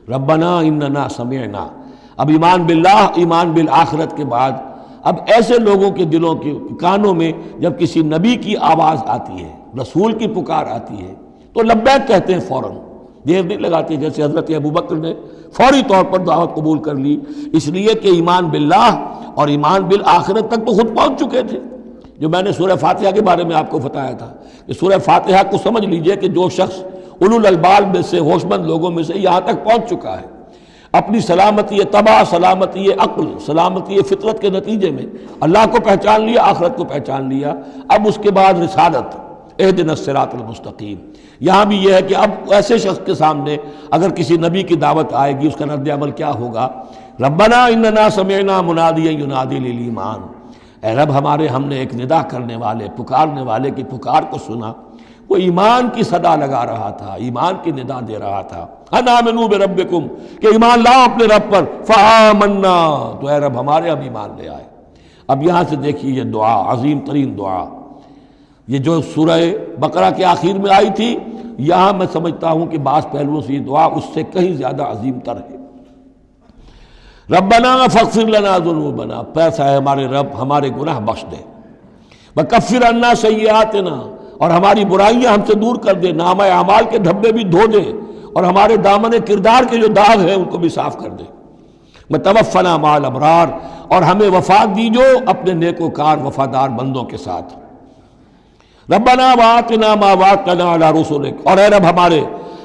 ربنا اننا سمعنا، اب ایمان باللہ، ایمان بالآخرت کے بعد اب ایسے لوگوں کے دلوں کے کانوں میں جب کسی نبی کی آواز آتی ہے، رسول کی پکار آتی ہے تو لبیک کہتے ہیں فوراً، دیر نہیں لگاتے. جیسے حضرت ابوبکر نے فوری طور پر دعوت قبول کر لی، اس لیے کہ ایمان باللہ اور ایمان بالآخرت تک تو خود پہنچ چکے تھے. جو میں نے سورہ فاتحہ کے بارے میں آپ کو بتایا تھا کہ سورہ فاتحہ کو سمجھ لیجئے کہ جو شخص اولو الالباب میں سے، ہوش مند لوگوں میں سے یہاں تک پہنچ چکا ہے، اپنی سلامتی طبع، سلامتی عقل، سلامتی فطرت کے نتیجے میں اللہ کو پہچان لیا، آخرت کو پہچان لیا. اب اس کے بعد رسالت، اہدنا الصراط المستقیم. یہاں بھی یہ ہے کہ اب ایسے شخص کے سامنے اگر کسی نبی کی دعوت آئے گی، اس کا رد عمل کیا ہوگا؟ ربنا اننا سمعنا منادیا ینادی للایمان، اے رب ہم نے ایک ندا کرنے والے، پکارنے والے کی پکار کو سنا، وہ ایمان کی صدا لگا رہا تھا، ایمان کی ندا دے رہا تھا. ان آمنوا بربکم، کہ ایمان لاؤ اپنے رب پر. فآمنا، تو اے رب ہمارے اب ایمان لے آئے. اب یہاں سے دیکھیے یہ دعا، عظیم ترین دعا، یہ جو سورہ بقرہ کے آخر میں آئی تھی، یہاں میں سمجھتا ہوں کہ بعض پہلوؤں سے یہ دعا اس سے کہیں زیادہ عظیم تر ہے. ربنا فاغفر لنا ذنوبنا، پیسہ ہے ہمارے رب ہمارے گناہ بخش دے. وکفر عنا سیئاتنا، اور ہماری برائیاں ہم سے دور کر دے، نامہ اعمال کے دھبے بھی دھو دے، اور ہمارے دامن کردار کے جو داغ ہیں ان کو بھی صاف کر دے. وتوفنا مع الابرار، اور ہمیں وفات دیجو اپنے نیکوکار وفادار بندوں کے ساتھ. ربنا وآتنا ما وعدتنا علی رسلک، اور اے رب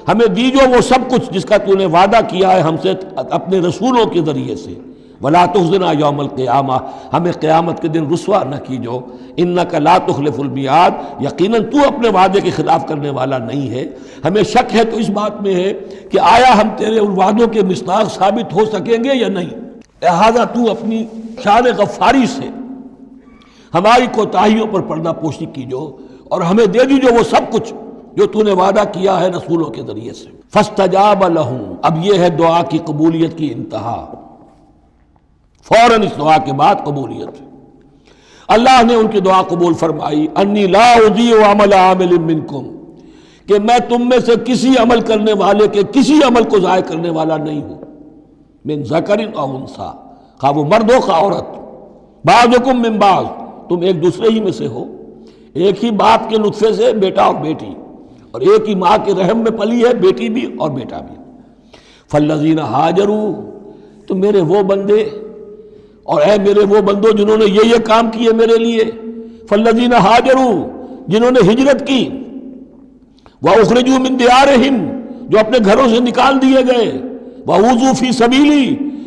ہمیں دیجو وہ سب کچھ جس کا تو نے وعدہ کیا ہے ہم سے اپنے رسولوں کے ذریعے سے. ولا تخزنا یوم القیامہ، ہمیں قیامت کے دن رسوا نہ کیجو. انک لا تخلف المیعاد، یقیناً تو اپنے وعدے کے خلاف کرنے والا نہیں ہے. ہمیں شک ہے تو اس بات میں ہے کہ آیا ہم تیرے ان وعدوں کے مصداق ثابت ہو سکیں گے یا نہیں. لہذا تو اپنی شان غفاری سے ہماری کوتاہیوں پر پردہ پوشی کیجو، اور ہمیں دے دیجو وہ سب کچھ جو تو نے وعدہ کیا ہے رسولوں کے ذریعے سے۔ فاستجاب لہم، اب یہ ہے دعا کی قبولیت کی انتہا، فوراً اس دعا کے بعد قبولیت۔ اللہ نے ان کی دعا قبول فرمائی، انی لا اضیع عمل عامل منکم، کہ میں تم میں سے کسی عمل کرنے والے کے کسی عمل کو ضائع کرنے والا نہیں ہوں، من ذکر او انثی، خواہ وہ مرد ہو خواہ عورت، بعضکم من بعض، تم ایک دوسرے ہی میں سے ہو، ایک ہی باپ کے نطفے سے بیٹا اور بیٹی، اور ایک ہی ماں کے رحم میں پلی ہے بیٹی بھی اور بیٹا بھی۔ فالذین ہاجروا، تو میرے وہ بندے اور اے میرے وہ بندوں جنہوں نے یہ کام کیے میرے لیے، فالذین ہاجروا، جنہوں نے ہجرت کی، واخرجوا من دیارہم، جو اپنے گھروں سے نکال دیے گئے، واوذوا فی سبیلی،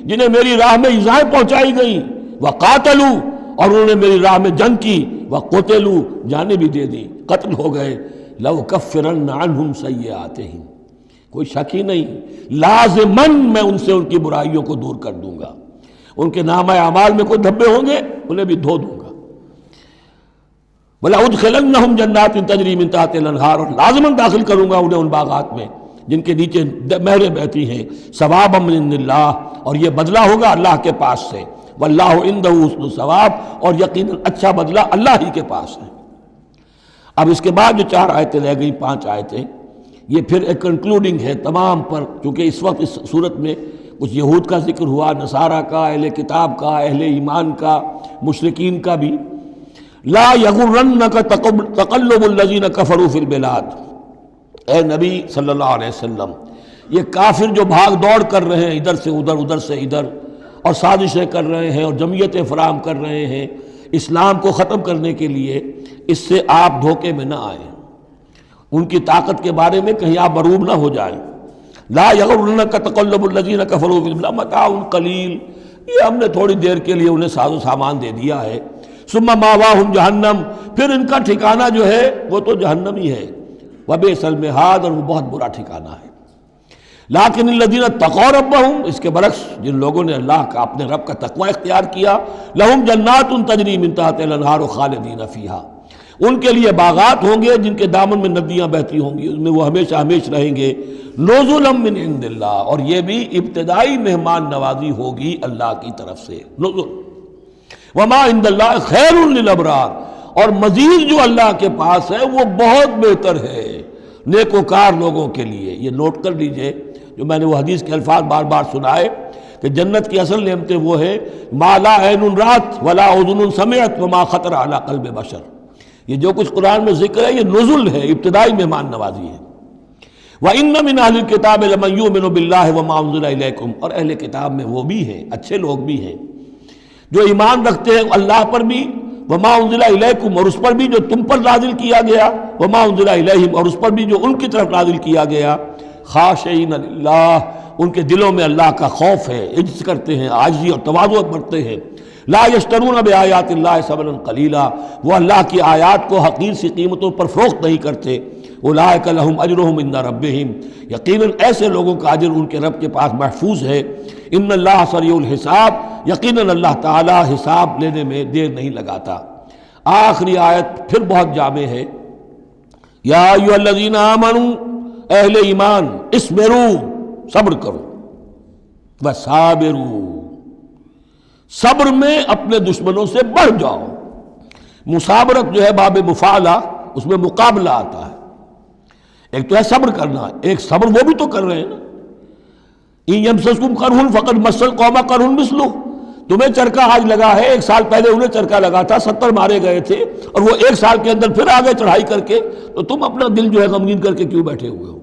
جنہیں میری راہ میں ایذائیں پہنچائی گئیں، وقاتلوا، اور انہوں نے میری راہ میں جنگ کی، وقتلوا، جانیں بھی دے دی، قتل ہو گئے، لَأُكَفِّرَنَّ عَنْهُمْ سَيِّئَاتِهِمْ، کوئی شک ہی نہیں، لازماً میں ان سے ان کی برائیوں کو دور کر دوں گا، ان کے نامہ اعمال میں کوئی دھبے ہوں گے انہیں بھی دھو دوں گا، وَلَأُدْخِلَنَّهُمْ جَنَّاتٍ تَجْرِي مِن تَحْتِهَا الْأَنْهَارُ، اور لازماً داخل کروں گا انہیں ان باغات میں جن کے نیچے نہریں بہتی ہیں، ثوابا من اللہ، اور یہ بدلہ ہوگا اللہ کے پاس سے، واللہ عنده حسن الثواب، اور یقیناً اچھا بدلہ اللہ ہی کے پاس ہے۔ اب اس کے بعد جو 4 آیتیں رہ گئیں، 5 آیتیں، یہ پھر ایک کنکلوڈنگ ہے تمام پر، کیونکہ اس وقت اس صورت میں کچھ یہود کا ذکر ہوا، نصارہ کا، اہل کتاب کا، اہل ایمان کا، مشرکین کا بھی۔ لا یغرنک تقلب الذین کفروا فی البلاد، اے نبی صلی اللہ علیہ وسلم، یہ کافر جو بھاگ دوڑ کر رہے ہیں ادھر سے ادھر، ادھر سے ادھر، اور سازشیں کر رہے ہیں اور جمعیتیں فراہم کر رہے ہیں اسلام کو ختم کرنے کے لیے، اس سے آپ دھوکے میں نہ آئیں، ان کی طاقت کے بارے میں کہیں آپ مغرور نہ ہو جائیں۔ لا یغرنک تقلب الذین کفروا فی البلاد متاع قلیل، یہ ہم نے تھوڑی دیر کے لیے انہیں ساز و سامان دے دیا ہے، ثم ماواہم جہنم، پھر ان کا ٹھکانہ جو ہے وہ تو جہنم ہی ہے، وبئس المہاد، اور وہ بہت برا ٹھکانہ ہے۔ لیکن الذین اتقوا ربہم، اس کے برعکس جن لوگوں نے اللہ کا اپنے رب کا تقوی اختیار کیا، لہم جنات تجری من تحتہا الانہار خالدین فیہا، ان کے لیے باغات ہوں گے جن کے دامن میں ندیاں بہتی ہوں گی، اس میں وہ ہمیشہ ہمیش رہیں گے، نزلا من عند اللہ، اور یہ بھی ابتدائی مہمان نوازی ہوگی اللہ کی طرف سے، نزل، وما عند اللہ خیر للابرار، اور مزید جو اللہ کے پاس ہے وہ بہت بہتر ہے نیکوکار لوگوں کے لیے۔ یہ نوٹ کر لیجئے، جو میں نے وہ حدیث کے الفاظ بار بار سنائے کہ جنت کی اصل نعمتیں وہ ہے ما لا عین رات ولا اذن سمعت وما خطر علی قلب بشر، یہ جو کچھ قرآن میں ذکر ہے یہ نزل ہے، ابتدائی مہمان نوازی ہے۔ وَإِنَّ مِنْ أَهْلِ الْكِتَابِ لَمَنْ يُؤْمِنُ بِاللَّهِ وَمَا أُنزِلَ إِلَيْكُمْ، اور اہل کتاب میں وہ بھی ہیں، اچھے لوگ بھی ہیں جو ایمان رکھتے ہیں اللہ پر بھی، وما انزل الیکم، اور اس پر بھی جو تم پر نازل کیا گیا، وما انزل الیہم، اور اس پر بھی جو ان کی طرف نازل کیا گیا، خاشعین للہ، ان کے دلوں میں اللہ کا خوف ہے، عجز کرتے ہیں، عاجزی اور تواضع برتتے ہیں۔ لا یشترون بآیات اللہ ثمنا قلیلا، وہ اللہ کی آیات کو حقیر سی قیمتوں پر فروخت نہیں کرتے۔ اولئک لہم اجرہم عند ربہم، یقیناً ایسے لوگوں کا اجر ان کے رب کے پاس محفوظ ہے۔ ان اللہ سریع الحساب، یقیناً اللہ تعالی حساب لینے میں دیر نہیں لگاتا۔ آخری آیت پھر بہت جامع ہے، یا ایھا الذین آمنوا، اہل ایمان، اصبروا، صبر کرو، وصابروا، صبر میں اپنے دشمنوں سے بڑھ جاؤ۔ مصابرت جو ہے باب مفعلہ، اس میں مقابلہ آتا ہے، ایک تو ہے صبر کرنا، ایک صبر وہ بھی تو کر رہے ہیں نا، ان یمسسکم قرح فقد مس القوم قرح مثلہ، تمہیں چرکا آج لگا ہے، 1 سال پہلے انہیں چرکا لگا تھا، 70 مارے گئے تھے، اور وہ 1 سال کے اندر پھر آگے چڑھائی کر کے، تو تم اپنا دل جو ہے غمگین کر کے کیوں بیٹھے ہوئے ہو؟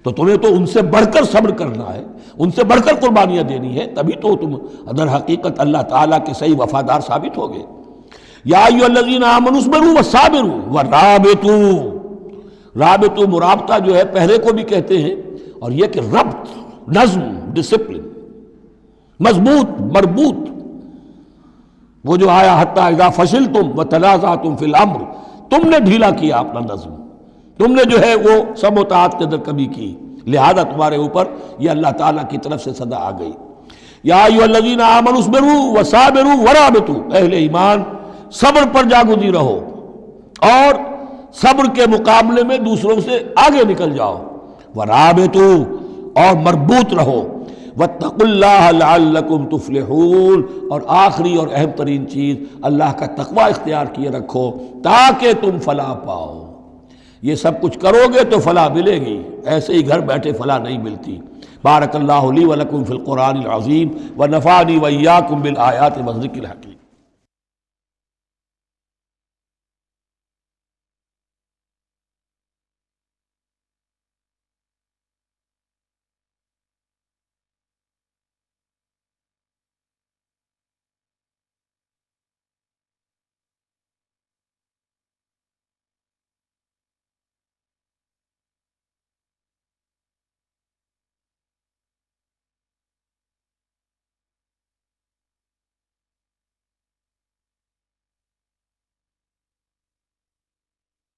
تو تمہیں تو ان سے بڑھ کر صبر کرنا ہے، ان سے بڑھ کر قربانیاں دینی ہے، تبھی تو تم در حقیقت اللہ تعالیٰ کے صحیح وفادار ثابت ہوگے۔ یا ایھا الذین آمنوا اصبروا وصابروا ورابطوا، رابطوا مرابطہ جو ہے پہرے کو بھی کہتے ہیں، اور یہ کہ ربط، نظم، ڈسپلن، مضبوط، مربوط، وہ جو آیا حتی اذا فشلتم وتنازعتم فی الامر، تم نے ڈھیلا کیا اپنا نظم، تم نے جو ہے وہ سب اطاعت کے اندر کمی کی، لہذا تمہارے اوپر یہ اللہ تعالیٰ کی طرف سے صدا آ گئی۔ یا ایھا الذین آمنوا اصبروا وصابروا ورابطوا، اہل ایمان صبر پر جاگزی رہو اور صبر کے مقابلے میں دوسروں سے آگے نکل جاؤ، ورابطوا اور مربوط رہو، واتقوا اللہ لعلکم تفلحون، اور آخری اور اہم ترین چیز اللہ کا تقوی اختیار کیے رکھو تاکہ تم فلاح پاؤ۔ یہ سب کچھ کرو گے تو فلاح ملے گی، ایسے ہی گھر بیٹھے فلاح نہیں ملتی۔ بارک اللہ لی ولکم فی القرآن العظیم ونفعنی وإیاکم بالآیات والذکر الحکیم۔